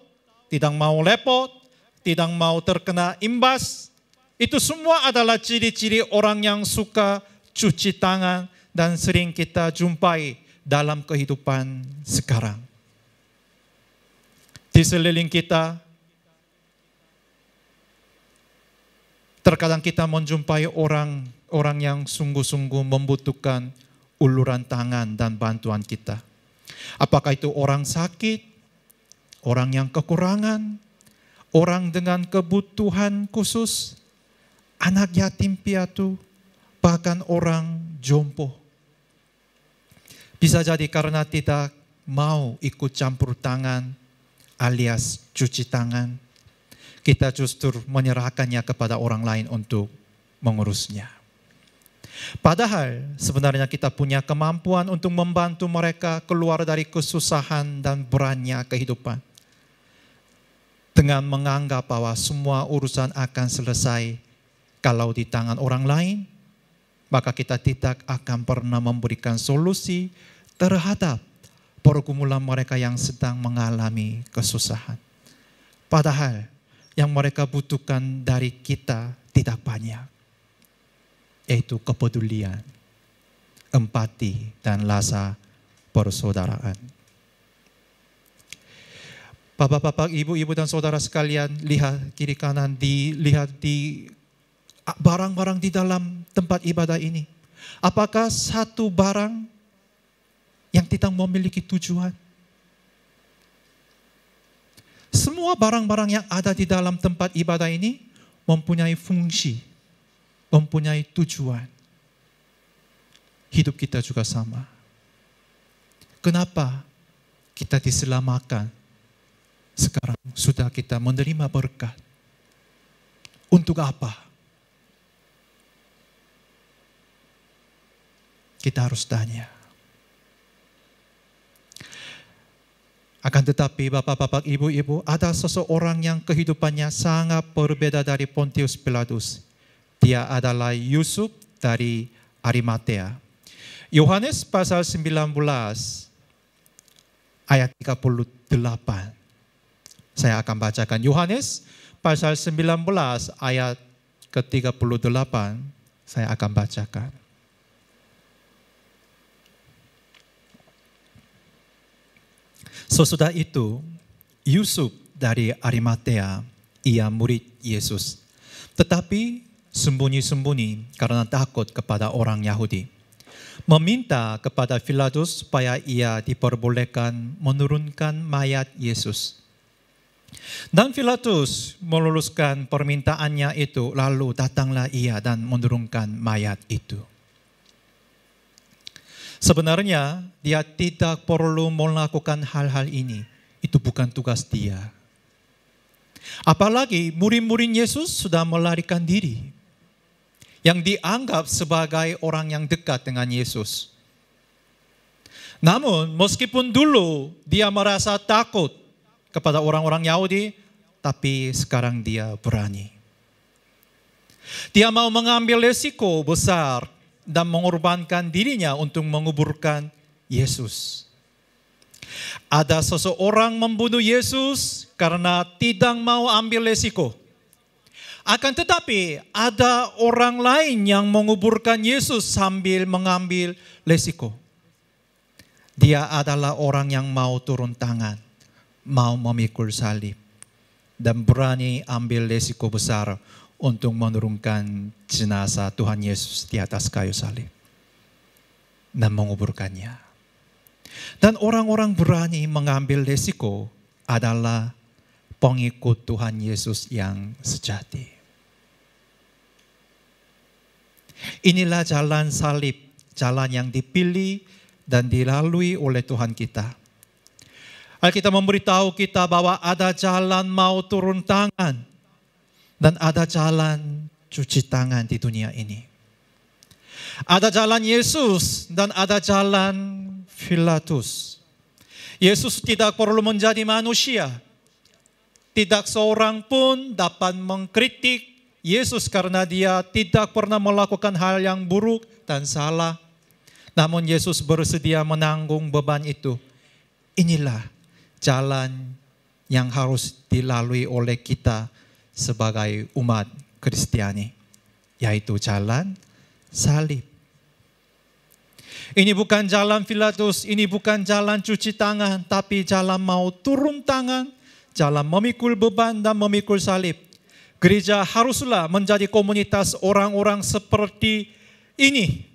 tidak mau lepot, tidak mau terkena imbas. Itu semua adalah ciri-ciri orang yang suka cuci tangan dan sering kita jumpai dalam kehidupan sekarang. Di sekeliling kita, terkadang kita menjumpai orang yang sungguh-sungguh membutuhkan uluran tangan dan bantuan kita. Apakah itu orang sakit, orang yang kekurangan, orang dengan kebutuhan khusus, anak yatim piatu, bahkan orang jompo. Bisa jadi karena tidak mau ikut campur tangan alias cuci tangan, kita justru menyerahkannya kepada orang lain untuk mengurusnya. Padahal sebenarnya kita punya kemampuan untuk membantu mereka keluar dari kesusahan dan beratnya kehidupan. Dengan menganggap bahwa semua urusan akan selesai kalau di tangan orang lain, maka kita tidak akan pernah memberikan solusi terhadap pergumulan mereka yang sedang mengalami kesusahan. Padahal yang mereka butuhkan dari kita tidak banyak, yaitu kepedulian, empati, dan rasa persaudaraan. Bapak-bapak, ibu-ibu, dan saudara sekalian, lihat kiri kanan, lihat di barang-barang di dalam tempat ibadah ini. Apakah satu barang yang tidak memiliki tujuan? Semua barang-barang yang ada di dalam tempat ibadah ini mempunyai fungsi, mempunyai tujuan. Hidup kita juga sama. Kenapa kita diselamatkan? Sekarang sudah kita menerima berkat. Untuk apa? Kita harus tanya. Akan tetapi Bapak-bapak, Ibu-ibu, ada seseorang yang kehidupannya sangat berbeda dari Pontius Pilatus. Dia adalah Yusuf dari Arimatea. Yohanes pasal 19 ayat 38. Saya akan bacakan Yohanes pasal 19 ayat ke-38. Saya akan bacakan. Sesudah itu, Yusuf dari Arimatea, ia murid Yesus. Tetapi sembunyi-sembunyi karena takut kepada orang Yahudi. Meminta kepada Pilatus supaya ia diperbolehkan menurunkan mayat Yesus. Dan Pilatus meluluskan permintaannya itu, lalu datanglah ia dan menurunkan mayat itu. Sebenarnya dia tidak perlu melakukan hal-hal ini. Itu bukan tugas dia. Apalagi murid-murid Yesus sudah melarikan diri. Yang dianggap sebagai orang yang dekat dengan Yesus. Namun meskipun dulu dia merasa takut kepada orang-orang Yahudi, tapi sekarang dia berani. Dia mau mengambil resiko besar dan mengorbankan dirinya untuk menguburkan Yesus. Ada seseorang membunuh Yesus karena tidak mau ambil resiko. Akan tetapi ada orang lain yang menguburkan Yesus sambil mengambil resiko. Dia adalah orang yang mau turun tangan, mau memikul salib, dan berani ambil resiko besar untuk menurunkan jenazah Tuhan Yesus di atas kayu salib dan menguburkannya. Dan orang-orang berani mengambil resiko adalah pengikut Tuhan Yesus yang sejati. Inilah jalan salib, jalan yang dipilih dan dilalui oleh Tuhan kita. Alkitab memberitahu kita bahwa ada jalan mau turun tangan dan ada jalan cuci tangan di dunia ini. Ada jalan Yesus dan ada jalan Pilatus. Yesus tidak perlu menjadi manusia. Tidak seorang pun dapat mengkritik Yesus karena dia tidak pernah melakukan hal yang buruk dan salah. Namun Yesus bersedia menanggung beban itu. Inilah jalan yang harus dilalui oleh kita sebagai umat Kristiani, yaitu jalan salib. Ini bukan jalan Pilatus, ini bukan jalan cuci tangan, tapi jalan mau turun tangan, jalan memikul beban dan memikul salib. Gereja haruslah menjadi komunitas orang-orang seperti ini.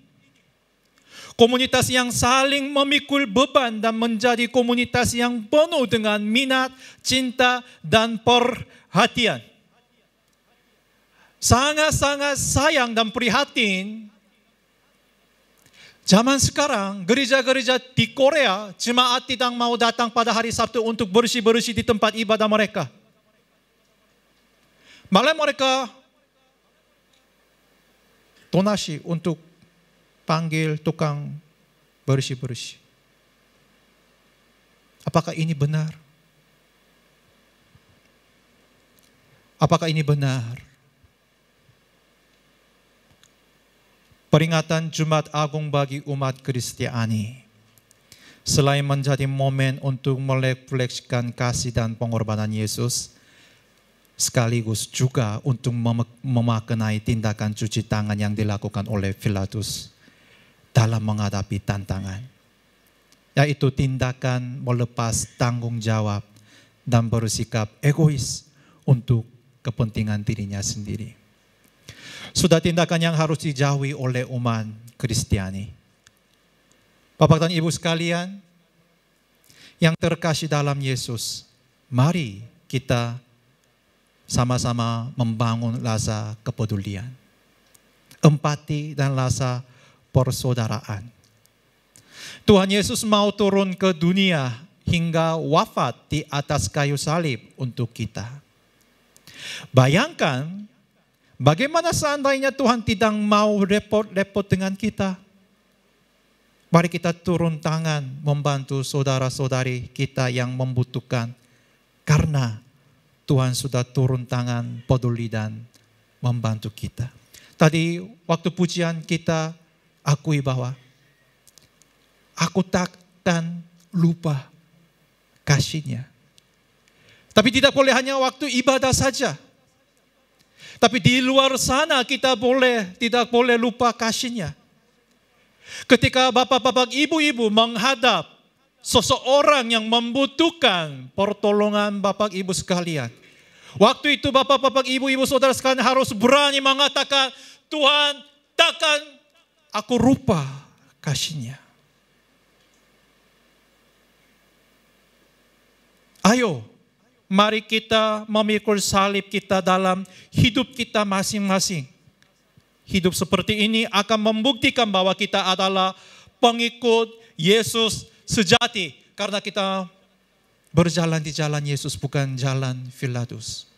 Komunitas yang saling memikul beban dan menjadi komunitas yang penuh dengan minat, cinta, dan perhatian. Sangat-sangat sayang dan prihatin. Zaman sekarang, gereja-gereja di Korea, jemaat tidak mau datang pada hari Sabtu untuk bersih-bersih di tempat ibadah mereka. Malah mereka donasi untuk panggil tukang bersih-bersih. Apakah ini benar? Apakah ini benar? Peringatan Jumat Agung bagi umat Kristiani selain menjadi momen untuk merefleksikan kasih dan pengorbanan Yesus, sekaligus juga untuk memaknai tindakan cuci tangan yang dilakukan oleh Pilatus dalam menghadapi tantangan, yaitu tindakan melepas tanggung jawab dan bersikap egois untuk kepentingan dirinya sendiri. Sudah tindakan yang harus dijauhi oleh umat Kristiani. Bapak dan Ibu sekalian yang terkasih dalam Yesus, mari kita sama-sama membangun rasa kepedulian, empati dan rasa persaudaraan. Tuhan Yesus mau turun ke dunia hingga wafat di atas kayu salib untuk kita. Bayangkan bagaimana seandainya Tuhan tidak mau repot-repot dengan kita. Mari kita turun tangan membantu saudara-saudari kita yang membutuhkan. Karena Tuhan sudah turun tangan peduli dan membantu kita. Tadi waktu pujian kita akui bahwa aku takkan lupa kasih-Nya. Tapi tidak boleh hanya waktu ibadah saja. Tapi di luar sana kita tidak boleh lupa kasih-Nya. Ketika bapak-bapak, ibu-ibu menghadap seseorang yang membutuhkan pertolongan bapak ibu sekalian. Waktu itu bapak-bapak, ibu-ibu, saudara sekalian harus berani mengatakan, Tuhan, takkan aku lupa kasih-Nya. Ayo, mari kita memikul salib kita dalam hidup kita masing-masing. Hidup seperti ini akan membuktikan bahwa kita adalah pengikut Yesus sejati. Karena kita berjalan di jalan Yesus, bukan jalan Pilatus.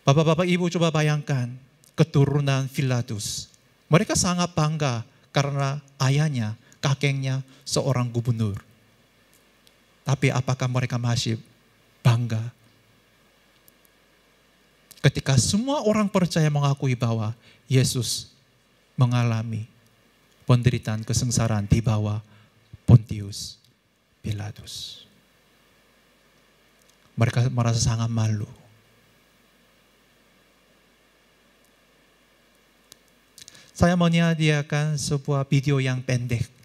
Bapak-bapak, ibu, coba bayangkan keturunan Pilatus. Mereka sangat bangga karena ayahnya, kakeknya seorang gubernur. Tapi apakah mereka masih bangga? Ketika semua orang percaya mengakui bahwa Yesus mengalami penderitaan kesengsaraan di bawah Pontius Pilatus. Mereka merasa sangat malu. Saya menyediakan sebuah video yang pendek.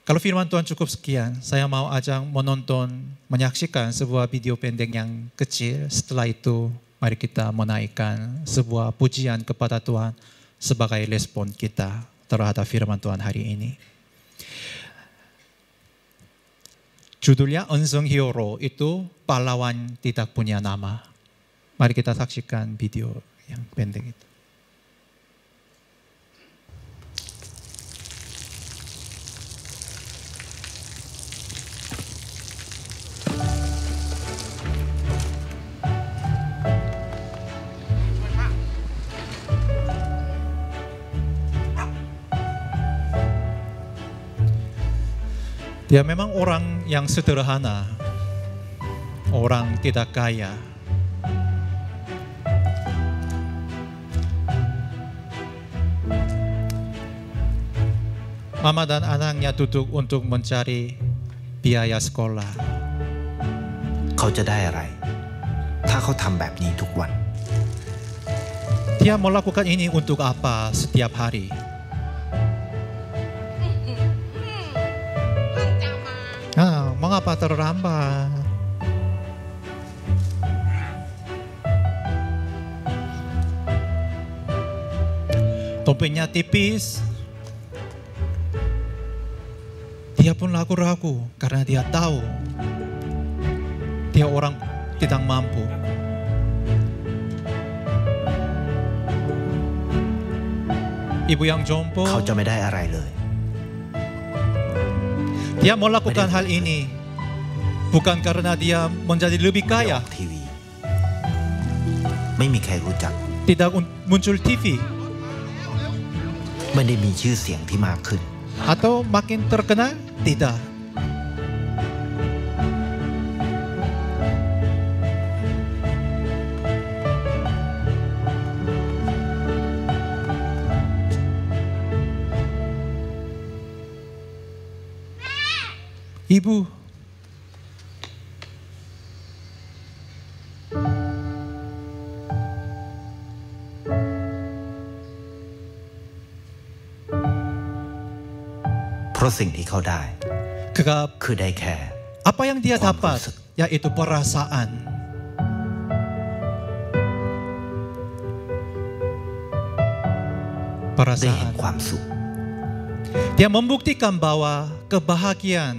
Kalau firman Tuhan cukup sekian, saya mau ajak menyaksikan sebuah video pendek yang kecil. Setelah itu, mari kita menaikkan sebuah pujian kepada Tuhan sebagai respon kita terhadap firman Tuhan hari ini. Judulnya Unsung Hero, itu pahlawan tidak punya nama. Mari kita saksikan video yang pendek itu. Dia memang orang yang sederhana, orang tidak kaya. Mama dan anaknya duduk untuk mencari biaya sekolah. เขาจะได้อะไร ถ้าเขาทำแบบนี้ทุกวัน Dia melakukan ini untuk apa setiap hari? Mengapa terlambat? Topengnya tipis. Dia pun ragu-ragu karena dia tahu dia orang tidak mampu. Ibu yang jompo, เขาจะไม่ได้อะไรเลย Dia melakukan hal ini bukan karena dia menjadi lebih ไม่อ kaya. อกทีวี ไม่มีใครรู้จัก Tidak muncul TV ไม่ได้มีชื่อเสียงที่มากขึ้น atau makin terkenal. Tidak. Ibu,เพราะสิ่งที่เขาได้ Kegap, คือได้แค่ apa yang dia dapat yaitu perasaan. Perasaan. ได้เห็นความสุข Dia membuktikan bahwa kebahagiaan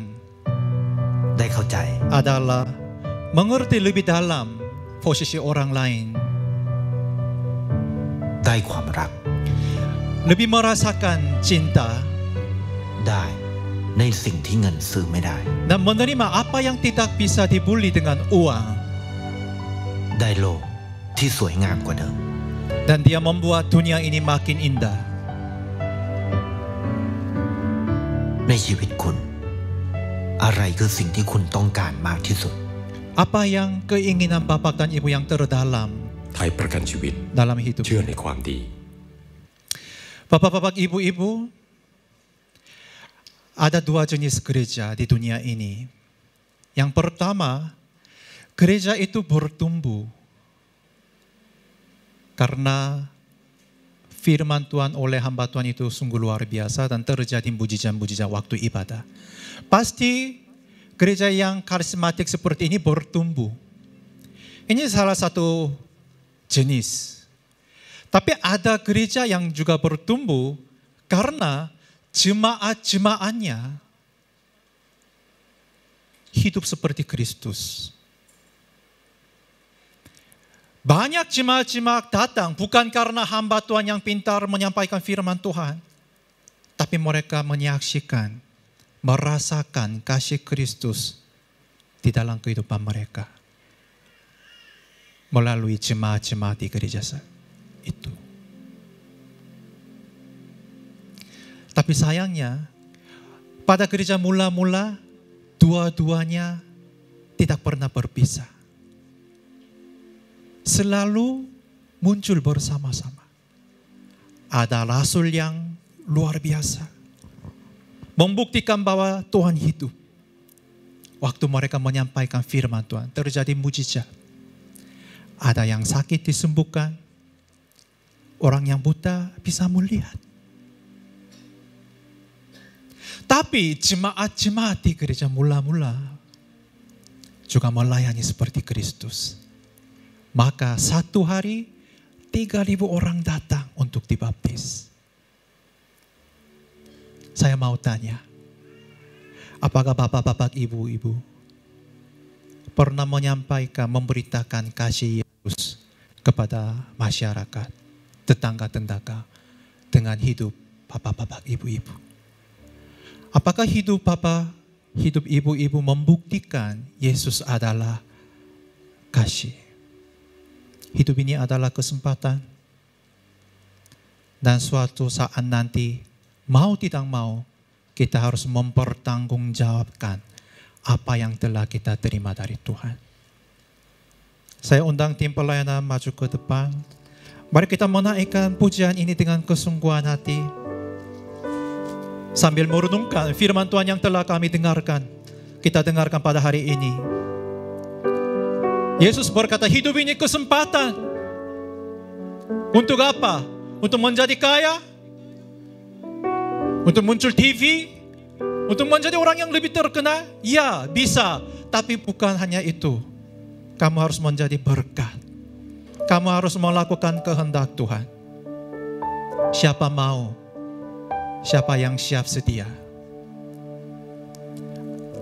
ได้เข้าใจ adalah mengerti lebih dalam posisi orang lain. ได้ความรัก Lebih merasakan cinta ได้ในสิ่งที่เงินซื้อไม่ได้ dan menerima apa yang tidak bisa dibeli dengan uang. ได้โลกที่สวยงามกว่าเดิม Dan Dia membuat dunia ini makin indah. ในชีวิตคุณอะไรคือสิ่งที่คุณต้องการมากที่สุด Apa yang keinginan Bapak dan Ibu yang terdalam ไทยประกันชีวิต dalam hidup เชื่อ ini? ในความดี Bapak-bapak, ibu-ibu, ada dua jenis gereja di dunia ini. Yang pertama, gereja itu bertumbuh karena firman Tuhan oleh hamba Tuhan itu sungguh luar biasa dan terjadi mujizat-mujizat waktu ibadah. Pasti gereja yang karismatik seperti ini bertumbuh. Ini salah satu jenis. Tapi ada gereja yang juga bertumbuh karena jemaat-jemaatnya hidup seperti Kristus. Banyak jemaat-jemaat datang bukan karena hamba Tuhan yang pintar menyampaikan firman Tuhan, tapi mereka menyaksikan, merasakan kasih Kristus di dalam kehidupan mereka melalui jemaat-jemaat di gereja itu. Tapi sayangnya, pada gereja mula-mula, dua-duanya tidak pernah berpisah. Selalu muncul bersama-sama. Ada rasul yang luar biasa, membuktikan bahwa Tuhan hidup. Waktu mereka menyampaikan firman Tuhan, terjadi mujizat. Ada yang sakit disembuhkan, orang yang buta bisa melihat. Tapi jemaat-jemaat di gereja mula-mula juga melayani seperti Kristus. Maka satu hari 3.000 orang datang untuk dibaptis. Saya mau tanya, apakah bapak-bapak, ibu-ibu pernah menyampaikan, memberitakan kasih Yesus kepada masyarakat, tetangga-tetangga dengan hidup bapak-bapak, ibu-ibu? Apakah hidup bapak, hidup ibu-ibu membuktikan Yesus adalah kasih? Hidup ini adalah kesempatan. Dan suatu saat nanti, mau tidak mau, kita harus mempertanggungjawabkan apa yang telah kita terima dari Tuhan. Saya undang tim pelayanan maju ke depan. Mari kita menaikkan pujian ini dengan kesungguhan hati. Sambil merenungkan firman Tuhan yang telah kami dengarkan. Kita dengarkan pada hari ini. Yesus berkata, hidup ini kesempatan. Untuk apa? Untuk menjadi kaya? Untuk muncul TV? Untuk menjadi orang yang lebih terkenal? Ya, bisa. Tapi bukan hanya itu. Kamu harus menjadi berkat. Kamu harus melakukan kehendak Tuhan. Siapa mau? Siapa yang siap sedia?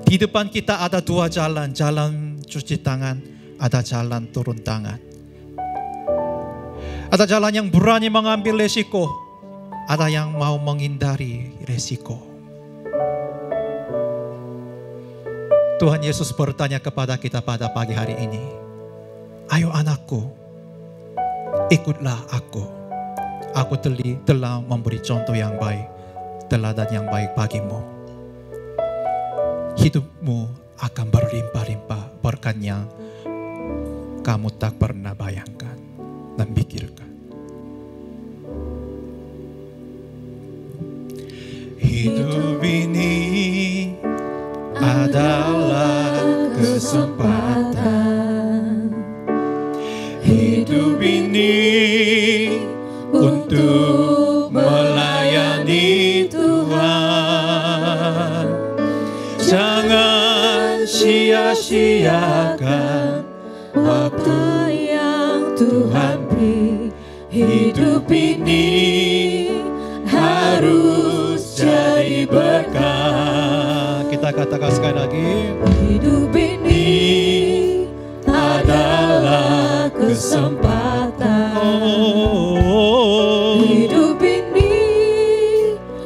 Di depan kita ada dua jalan. Jalan cuci tangan, ada jalan turun tangan. Ada jalan yang berani mengambil resiko, ada yang mau menghindari resiko. Tuhan Yesus bertanya kepada kita pada pagi hari ini, ayo anakku, ikutlah aku. Aku telah memberi contoh yang baik, teladan yang baik bagimu. Hidupmu akan berlimpah-limpah berkat yang kamu tak pernah bayangkan dan pikirkan. Hidup ini adalah kesempatan. Hidup ini untuk melayani Tuhan. Jangan sia-siakan waktu yang Tuhan beri. Hidup ini harus jadi berkat. Kita katakan sekali lagi. Hidup ini adalah kesempatan. Hidup ini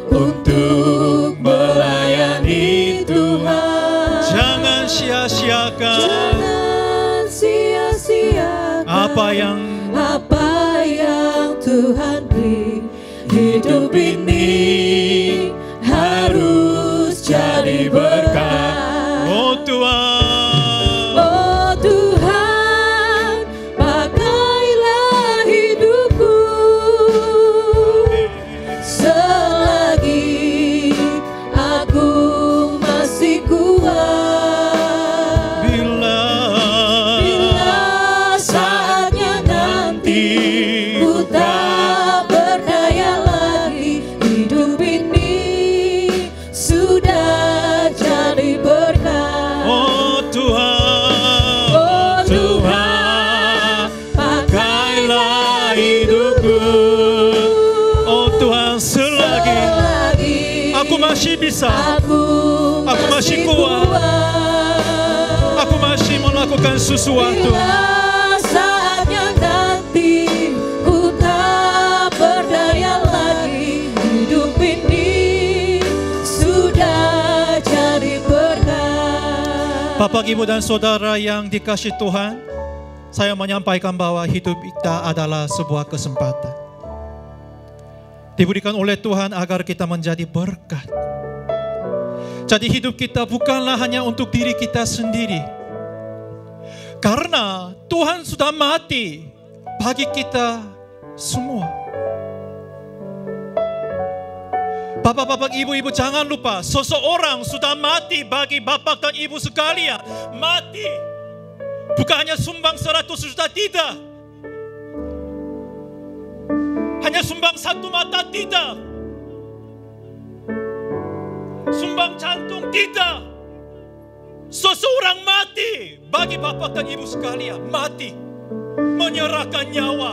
untuk melayani Tuhan. Jangan sia-siakan. Jangan sia-siakan apa yang Tuhan beri, hidup ini harus jadi berkat. Oh Tuhan, Oh Tuhan, pakailah hidupku selagi aku masih kuat. bila Saatnya nanti ku tak berdaya lagi, hidup ini sudah jadi berkat. oh Tuhan, Oh Tuhan, pakailah hidupku. Oh Tuhan, selagi aku masih bisa, aku masih kuat, aku masih melakukan sesuatu. Bila saatnya nanti ku tak berdaya lagi, hidup ini sudah jadi berkat. Bapak, Ibu, dan Saudara yang dikasihi Tuhan, saya menyampaikan bahwa hidup kita adalah sebuah kesempatan. Diberikan oleh Tuhan agar kita menjadi berkat. Jadi hidup kita bukanlah hanya untuk diri kita sendiri. Karena Tuhan sudah mati bagi kita semua. Bapak-bapak, ibu-ibu, jangan lupa, seseorang sudah mati bagi bapak dan ibu sekalian. Mati. Bukan hanya sumbang 100 juta, tidak. Hanya sumbang satu mata, tidak. Sumbang jantung, tidak. Seseorang mati bagi bapak dan ibu sekalian. Mati. Menyerahkan nyawa.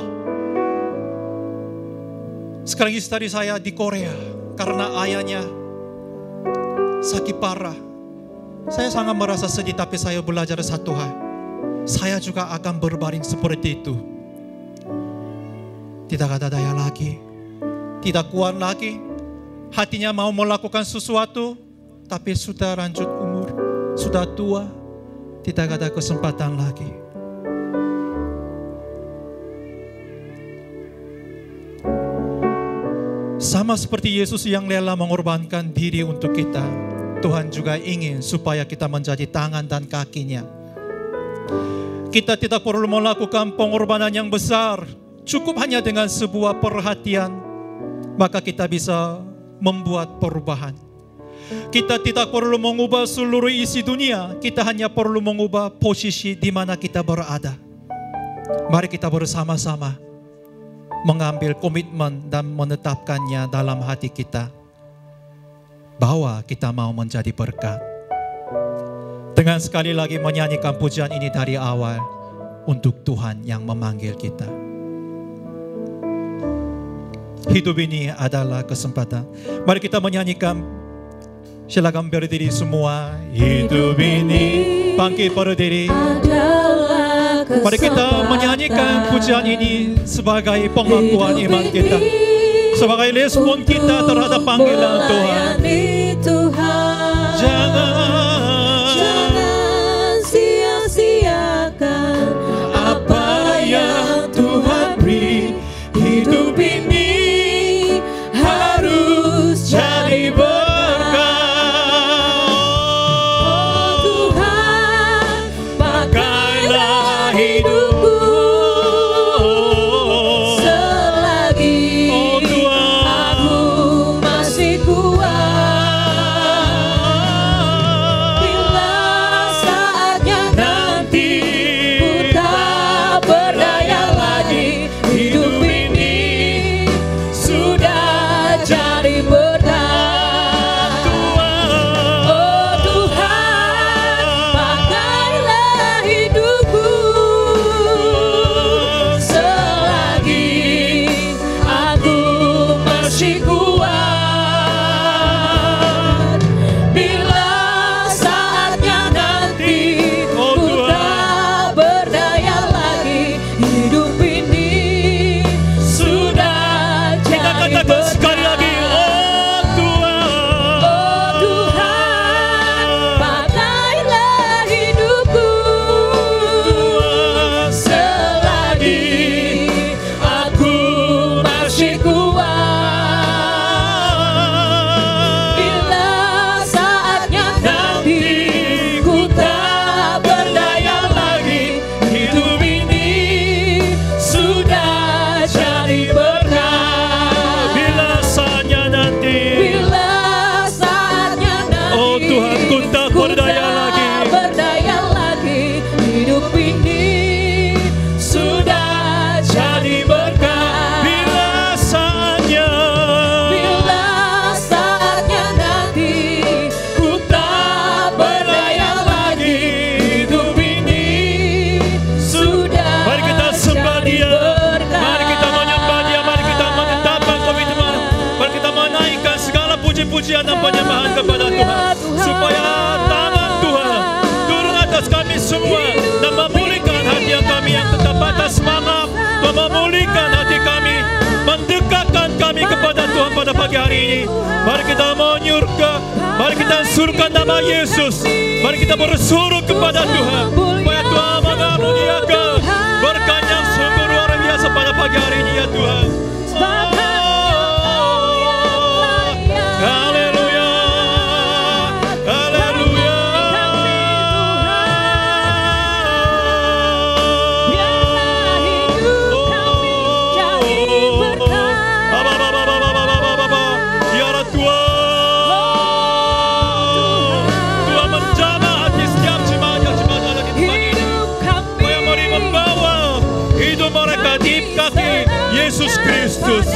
Sekarang istri saya di Korea. Karena ayahnya sakit parah. Saya sangat merasa sedih, tapi saya belajar satu hal. Saya juga akan berbaring seperti itu. Tidak ada daya lagi. Tidak kuat lagi. Hatinya mau melakukan sesuatu, tapi sudah lanjut umur. Sudah tua. Tidak ada kesempatan lagi. Sama seperti Yesus yang rela mengorbankan diri untuk kita, Tuhan juga ingin supaya kita menjadi tangan dan kakinya. Kita tidak perlu melakukan pengorbanan yang besar, cukup hanya dengan sebuah perhatian, maka kita bisa membuat perubahan. Kita tidak perlu mengubah seluruh isi dunia, kita hanya perlu mengubah posisi di mana kita berada. Mari kita bersama-sama mengambil komitmen dan menetapkannya dalam hati kita bahwa kita mau menjadi berkat. Dengan sekali lagi menyanyikan pujian ini dari awal untuk Tuhan yang memanggil kita. Hidup ini adalah kesempatan. Mari kita menyanyikan. Silakan berdiri semua. Hidup ini bangkit berdiri. Mari kita menyanyikan pujian ini sebagai pengakuan iman kita, sebagai respon kita terhadap panggilan Tuhan. Jangan sia-siakan apa yang Tuhan beri. Hidup ini harus jadi berkat. Oh Tuhan, pakailah hidupku selagi aku masih kuat. penyembahan kepada Tuhan. Supaya tangan Tuhan turun atas kami semua dan memulihkan hati kami yang tetap patah semangat. Tuhan memulihkan hati kami, mendekatkan kami kepada Tuhan pada pagi hari ini. Mari kita menyurga, mari kita surkan nama Yesus. Mari kita bersuruh kepada Tuhan, supaya Tuhan mengaruniakan berkat yang sungguh luar biasa pada pagi hari ini ya Tuhan. Haleluya, haleluya. Biar Tuhan menjamah hati setiap jemaat lagi pagi ini, supaya mari membawa hidup mereka di kaki Yesus Kristus.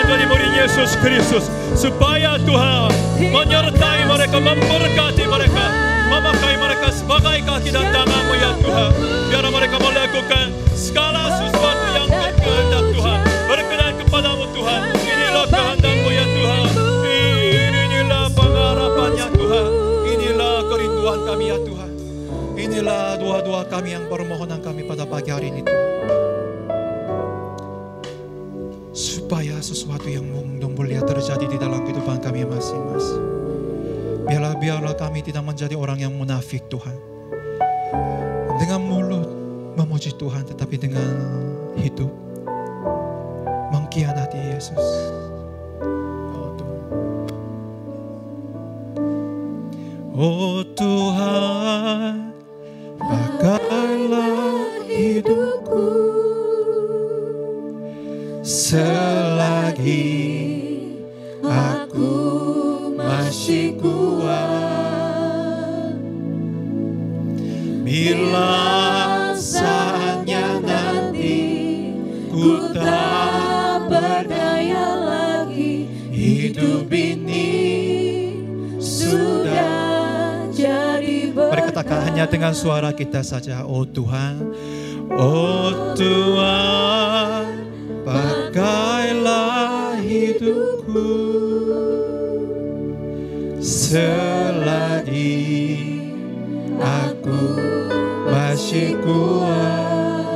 Menjadi murid Yesus Kristus, supaya Tuhan menyertai mereka, memberkati mereka, memakai mereka sebagai kaki dan tangan-Mu ya Tuhan. Biar mereka melakukan segala sesuatu yang berkehendak Tuhan, berkenan kepadamu Tuhan. Inilah kehendak-Mu ya Tuhan, inilah pengharapannya Tuhan, inilah kerinduan kami ya Tuhan. Inilah doa-doa kami yang permohonan kami pada pagi hari ini Tuhan. Supaya sesuatu yang mulia terjadi di dalam kehidupan kami masing-masing. Biarlah kami tidak menjadi orang yang munafik Tuhan. Dengan mulut memuji Tuhan, tetapi dengan hidup mengkhianati Yesus. Oh Tuhan, oh Tuhan, pakailah hidupku selagi aku masih kuat. Bila saatnya nanti ku tak berdaya lagi, hidup ini sudah jadi berkah. Mari katakan hanya dengan suara kita saja. Oh Tuhan, oh Tuhan, pakailah hidupku selagi aku masih kuat.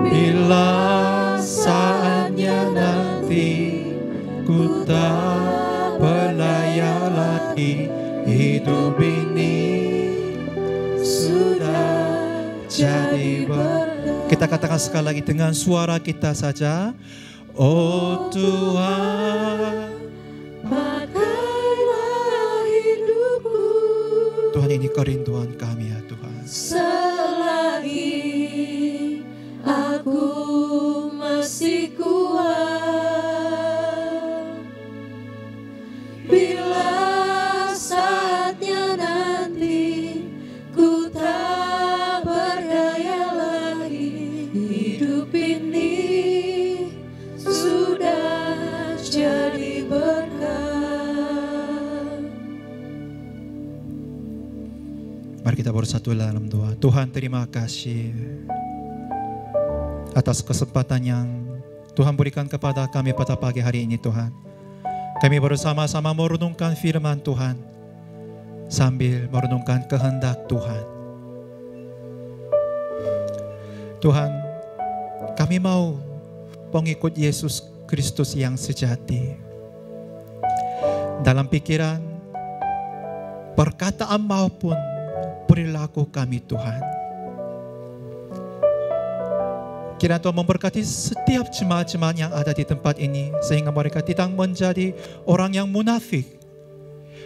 Bila saatnya nanti ku tak berdaya lagi, hidup ini sudah jadi berkah. Kita katakan sekali lagi dengan suara kita saja. Oh Tuhan, pakailah hidupku. Tuhan, ini kerinduan kami ya Tuhan. Selagi aku masih kuat, bila saatnya nanti ku tak berdaya lagi, hidup ini sudah jadi berkah. Mari kita bersatu dalam doa. Tuhan, terima kasih atas kesempatan yang Tuhan berikan kepada kami pada pagi hari ini Tuhan. Kami bersama-sama merenungkan firman Tuhan sambil merenungkan kehendak Tuhan. Tuhan, kami mau pengikut Yesus Kristus yang sejati. Dalam pikiran, perkataan maupun perilaku kami Tuhan. Kiranya Tuhan memberkati setiap jemaat-jemaat yang ada di tempat ini, sehingga mereka tidak menjadi orang yang munafik.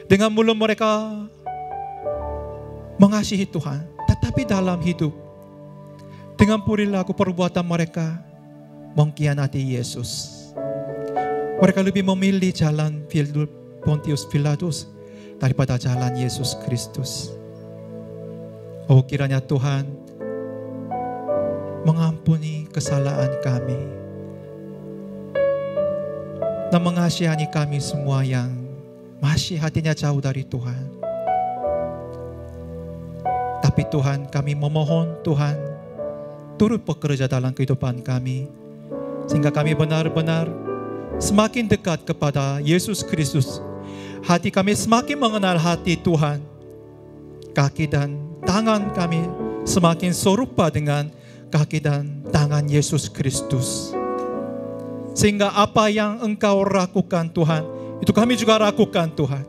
Dengan mulut mereka mengasihi Tuhan, tetapi dalam hidup, dengan perilaku perbuatan mereka mengkhianati Yesus. Mereka lebih memilih jalan Pontius Pilatus daripada jalan Yesus Kristus. Oh, kiranya Tuhan mengampuni kesalahan kami dan mengasihani kami semua yang masih hatinya jauh dari Tuhan. Tapi Tuhan, kami memohon Tuhan turut bekerja dalam kehidupan kami, sehingga kami benar-benar semakin dekat kepada Yesus Kristus. Hati kami semakin mengenal hati Tuhan. Kaki dan tangan kami semakin serupa dengan kaki dan tangan Yesus Kristus. Sehingga apa yang Engkau lakukan Tuhan, itu kami juga lakukan Tuhan.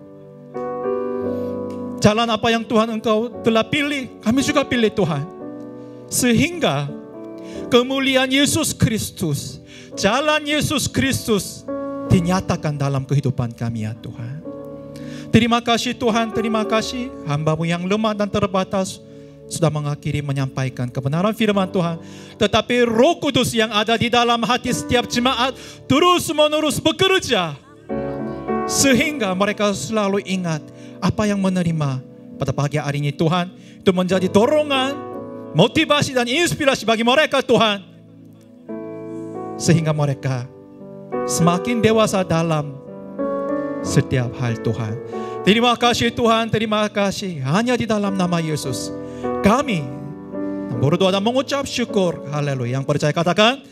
Jalan apa yang Tuhan Engkau telah pilih, kami juga pilih Tuhan. Sehingga kemuliaan Yesus Kristus, jalan Yesus Kristus dinyatakan dalam kehidupan kami ya Tuhan. Terima kasih Tuhan, terima kasih hamba-Mu yang lemah dan terbatas sudah mengakhiri menyampaikan kebenaran firman Tuhan. Tetapi Roh Kudus yang ada di dalam hati setiap jemaat terus-menerus bekerja. Sehingga mereka selalu ingat apa yang menerima pada pagi hari ini Tuhan. Itu menjadi dorongan, motivasi dan inspirasi bagi mereka Tuhan. Sehingga mereka semakin dewasa dalam setiap hal Tuhan. Terima kasih Tuhan, terima kasih. Hanya di dalam nama Yesus kami berdoa dan mengucap syukur. Haleluya. Yang percaya katakan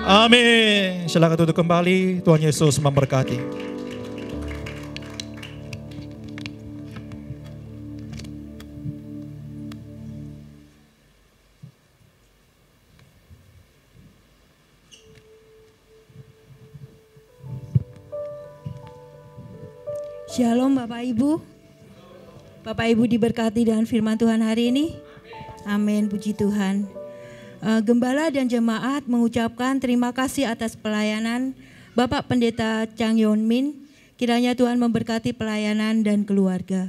amin. Silakan duduk kembali. Tuhan Yesus memberkati. Shalom Bapak Ibu. Bapak Ibu diberkati dengan firman Tuhan hari ini. Amin, puji Tuhan. Gembala dan jemaat mengucapkan terima kasih atas pelayanan Bapak Pendeta Chang Yon Min. Kiranya Tuhan memberkati pelayanan dan keluarga.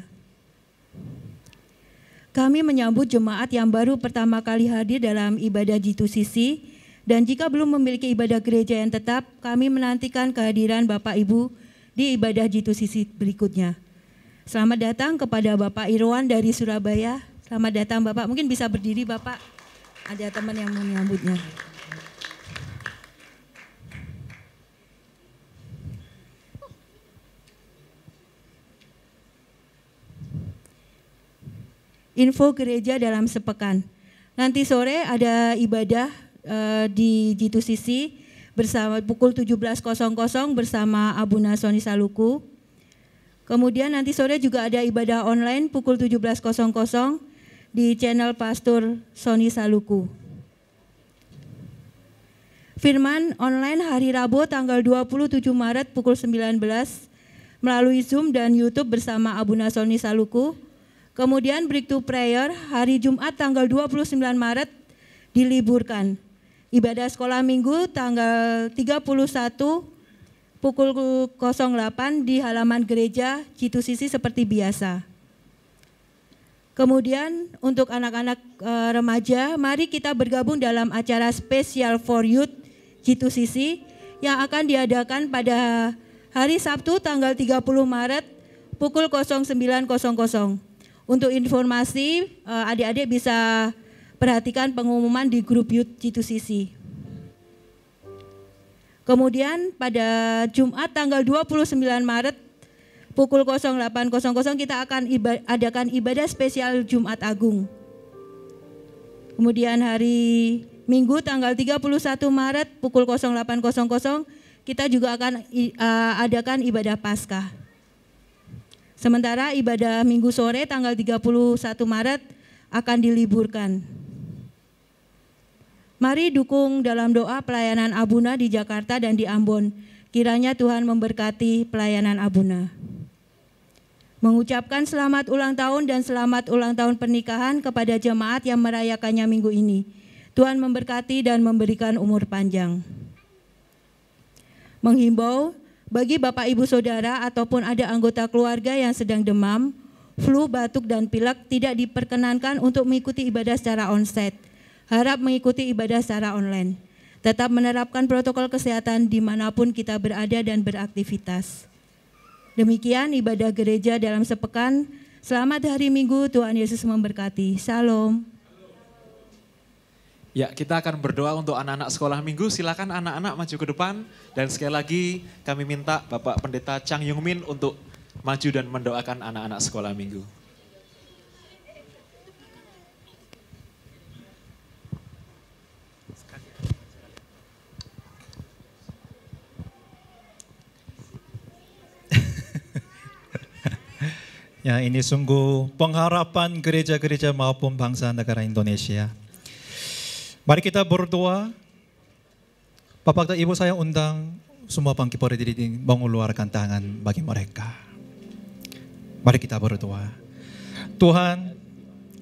Kami menyambut jemaat yang baru pertama kali hadir dalam ibadah G2CC. Dan jika belum memiliki ibadah gereja yang tetap, kami menantikan kehadiran Bapak Ibu di ibadah G2CC berikutnya. Selamat datang kepada Bapak Irwan dari Surabaya. Selamat datang Bapak, mungkin bisa berdiri Bapak. Ada teman yang menyambutnya. Info gereja dalam sepekan. Nanti sore ada ibadah di G2CC bersama pukul 17.00 bersama Abuna Soni Saluku. Kemudian nanti sore juga ada ibadah online pukul 17.00 di channel Pastor Soni Saluku. Firman online hari Rabu tanggal 27 Maret pukul 19 melalui Zoom dan YouTube bersama Abuna Soni Saluku. Kemudian Breakthrough Prayer hari Jumat tanggal 29 Maret diliburkan. Ibadah sekolah minggu tanggal 31 pukul 08 di halaman gereja G2CC seperti biasa. Kemudian untuk anak-anak remaja, mari kita bergabung dalam acara Special for Youth G2CC yang akan diadakan pada hari Sabtu tanggal 30 Maret pukul 09.00. Untuk informasi, adik-adik bisa perhatikan pengumuman di grup Youth G2CC. Kemudian pada Jumat tanggal 29 Maret pukul 08.00 kita akan adakan ibadah spesial Jumat Agung. Kemudian hari Minggu tanggal 31 Maret pukul 08.00 kita juga akan adakan ibadah Paskah. Sementara ibadah Minggu sore tanggal 31 Maret akan diliburkan. Mari dukung dalam doa pelayanan Abuna di Jakarta dan di Ambon. Kiranya Tuhan memberkati pelayanan Abuna. Mengucapkan selamat ulang tahun dan selamat ulang tahun pernikahan kepada jemaat yang merayakannya minggu ini. Tuhan memberkati dan memberikan umur panjang. Menghimbau bagi Bapak Ibu Saudara ataupun ada anggota keluarga yang sedang demam, flu, batuk, dan pilek tidak diperkenankan untuk mengikuti ibadah secara onsite. Harap mengikuti ibadah secara online. Tetap menerapkan protokol kesehatan dimanapun kita berada dan beraktivitas. Demikian ibadah gereja dalam sepekan. Selamat hari Minggu, Tuhan Yesus memberkati. Shalom. Ya, kita akan berdoa untuk anak-anak sekolah minggu. Silakan anak-anak maju ke depan. Dan sekali lagi kami minta Bapak Pendeta Chang Yung Min untuk maju dan mendoakan anak-anak sekolah minggu. Ya, ini sungguh pengharapan gereja-gereja maupun bangsa negara Indonesia. Mari kita berdoa. Bapak dan Ibu, saya undang semua bangkit berdiri mengeluarkan tangan bagi mereka. Mari kita berdoa. Tuhan,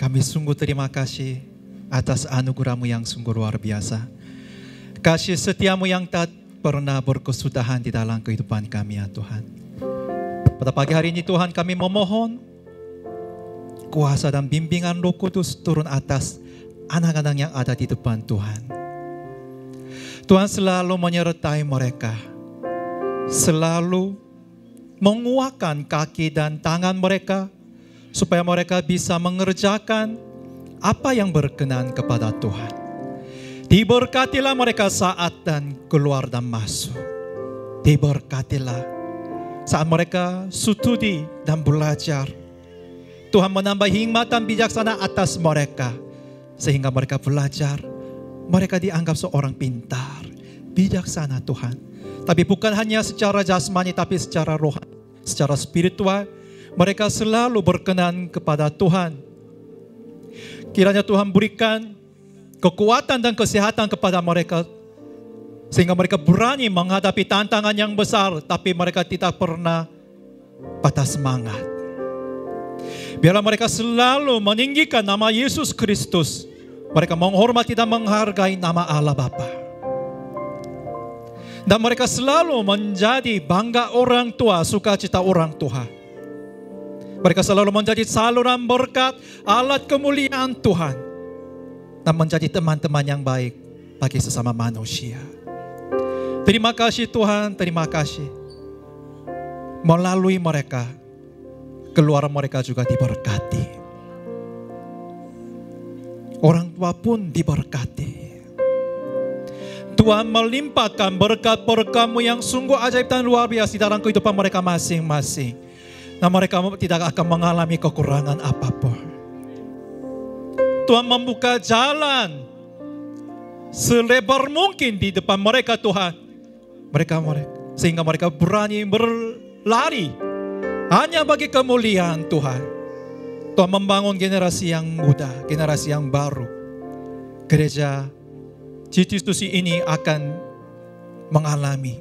kami sungguh terima kasih atas anugerah-Mu yang sungguh luar biasa. Kasih setia-Mu yang tak pernah berkesudahan di dalam kehidupan kami, ya Tuhan. Pada pagi hari ini Tuhan, kami memohon kuasa dan bimbingan Roh Kudus turun atas anak-anak yang ada di depan Tuhan. Tuhan selalu menyertai mereka, selalu menguatkan kaki dan tangan mereka, supaya mereka bisa mengerjakan apa yang berkenan kepada Tuhan. Diberkatilah mereka saat dan keluar dan masuk. Diberkatilah saat mereka studi dan belajar. Tuhan menambah hikmat dan bijaksana atas mereka, sehingga mereka belajar. Mereka dianggap seorang pintar, bijaksana Tuhan. Tapi bukan hanya secara jasmani, tapi secara rohani, secara spiritual. Mereka selalu berkenan kepada Tuhan. Kiranya Tuhan berikan kekuatan dan kesehatan kepada mereka, sehingga mereka berani menghadapi tantangan yang besar, tapi mereka tidak pernah patah semangat. Biarlah mereka selalu meninggikan nama Yesus Kristus. Mereka menghormati dan menghargai nama Allah Bapa. Dan mereka selalu menjadi bangga orang tua, sukacita orang tua. Mereka selalu menjadi saluran berkat, alat kemuliaan Tuhan. Dan menjadi teman-teman yang baik bagi sesama manusia. Terima kasih Tuhan, terima kasih. Melalui mereka, keluarga mereka juga diberkati. Orang tua pun diberkati. Tuhan melimpahkan berkat-berkat-Mu yang sungguh ajaib dan luar biasa di dalam kehidupan mereka masing-masing. Dan mereka tidak akan mengalami kekurangan apapun. Tuhan membuka jalan selebar mungkin di depan mereka Tuhan. Sehingga mereka berani berlari hanya bagi kemuliaan Tuhan. Tuhan membangun generasi yang muda, generasi yang baru. Gereja institusi ini akan mengalami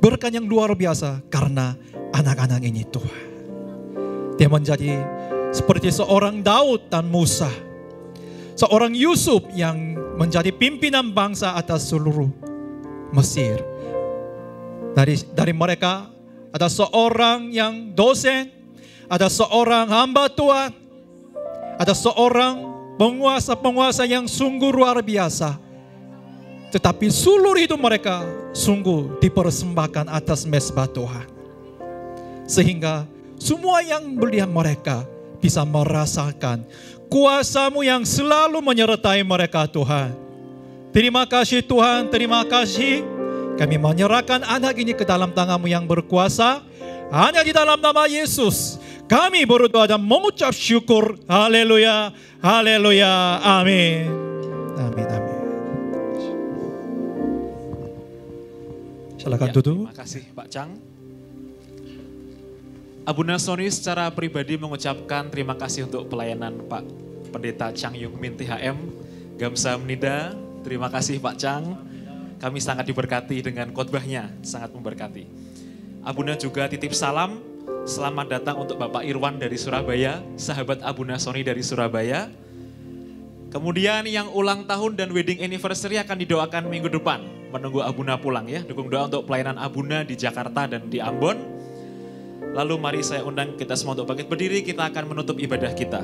berkat yang luar biasa karena anak-anak ini Tuhan. Dia menjadi seperti seorang Daud dan Musa. Seorang Yusuf yang menjadi pimpinan bangsa atas seluruh Mesir. Dari mereka ada seorang yang dosen, ada seorang hamba Tuhan, ada seorang penguasa-penguasa yang sungguh luar biasa. Tetapi seluruh hidup mereka sungguh dipersembahkan atas mezbah Tuhan. Sehingga semua yang melihat mereka bisa merasakan kuasa-Mu yang selalu menyertai mereka Tuhan. Terima kasih Tuhan, terima kasih. Kami menyerahkan anak ini ke dalam tangan-Mu yang berkuasa. Hanya di dalam nama Yesus kami berdoa dan mengucap syukur. Haleluya, haleluya, amin. Amin, amin. Silakan duduk. Terima kasih Pak Chang. Abuna Sony secara pribadi mengucapkan terima kasih untuk pelayanan Pak Pendeta Chang Yung Min THM, Gamsa Menida. Terima kasih Pak Chang, kami sangat diberkati dengan khotbahnya, sangat memberkati. Abuna juga titip salam, selamat datang untuk Bapak Irwan dari Surabaya, sahabat Abuna Sony dari Surabaya. Kemudian yang ulang tahun dan wedding anniversary akan didoakan minggu depan, menunggu Abuna pulang ya. Dukung doa untuk pelayanan Abuna di Jakarta dan di Ambon. Lalu mari saya undang kita semua untuk bangkit berdiri, kita akan menutup ibadah kita.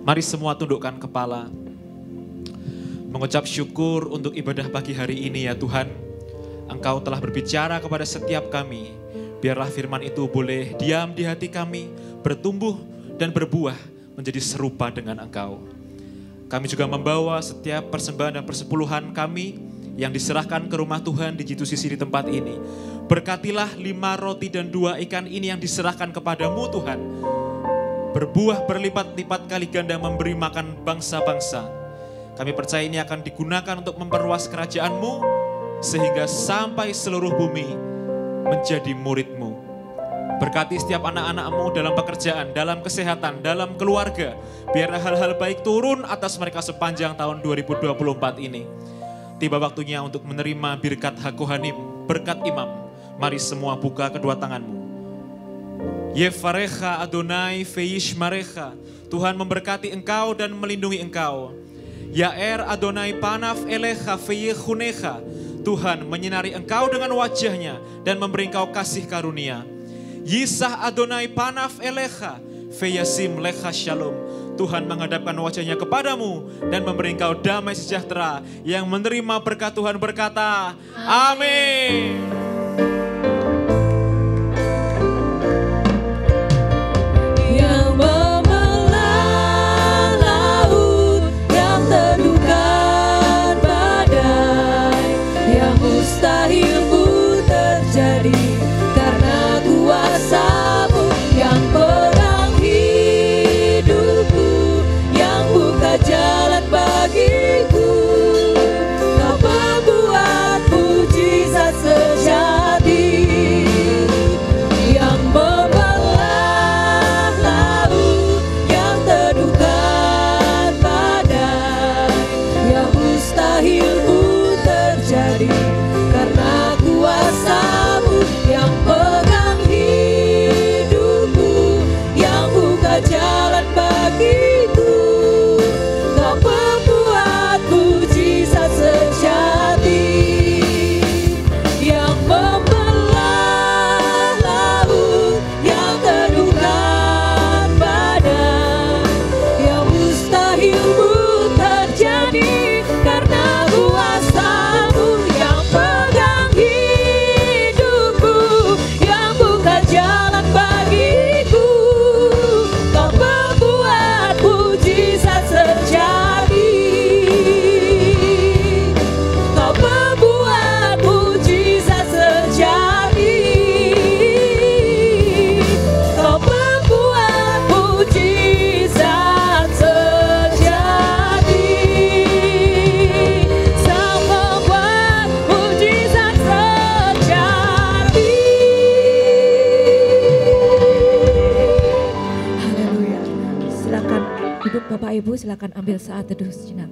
Mari semua tundukkan kepala. Mengucap syukur untuk ibadah pagi hari ini ya Tuhan. Engkau telah berbicara kepada setiap kami. Biarlah firman itu boleh diam di hati kami, bertumbuh dan berbuah menjadi serupa dengan Engkau. Kami juga membawa setiap persembahan dan persepuluhan kami yang diserahkan ke rumah Tuhan di G2CC di tempat ini. Berkatilah 5 roti dan 2 ikan ini yang diserahkan kepadamu Tuhan. Berbuah berlipat-lipat kali ganda memberi makan bangsa-bangsa. Kami percaya ini akan digunakan untuk memperluas kerajaan-Mu, sehingga sampai seluruh bumi menjadi murid-Mu. Berkati setiap anak-anak-Mu dalam pekerjaan, dalam kesehatan, dalam keluarga. Biarlah hal-hal baik turun atas mereka sepanjang tahun 2024 ini. Tiba waktunya untuk menerima birkat Hakohanim, berkat imam. Mari semua buka kedua tanganmu. Yevarecha Adonai veishmarecha. Tuhan memberkati engkau dan melindungi engkau. Yaer Adonai panaf elecha veyechunecha. Tuhan menyinari engkau dengan wajahnya dan memberi engkau kasih karunia. Yisah Adonai panaf elecha, feyasim lecha shalom. Tuhan menghadapkan wajahnya kepadamu dan memberi engkau damai sejahtera. Yang menerima berkat Tuhan berkata, amin. Yang membelah laut, yang teduhkan badai, yang mustahil pun terjadi. Kuasa-Mu yang perang hidupku, yang buka jalan bagiku. Kau membuat mujizat sejati, yang membelah laut, yang teduhkan badai, yang mustahil pun terjadi. Karena kuasa-Mu yang pegang hidupku, yang buka jalan bagiku. Kau membuat mujizat sejati, yang membelah laut, yang teduhkan badai, yang mustahil pun terjadi. Karena kuasa-Mu yang pegang hidupku, yang buka jalan bagiku. Kau membuat mujizat sejati, Kau membuat mujizat sejati, Kau membuat mujizat sejati. Kau membuat mujizat sejati. Haleluya. Silakan duduk Bapak Ibu, silakan ambil saat teduh sejenak.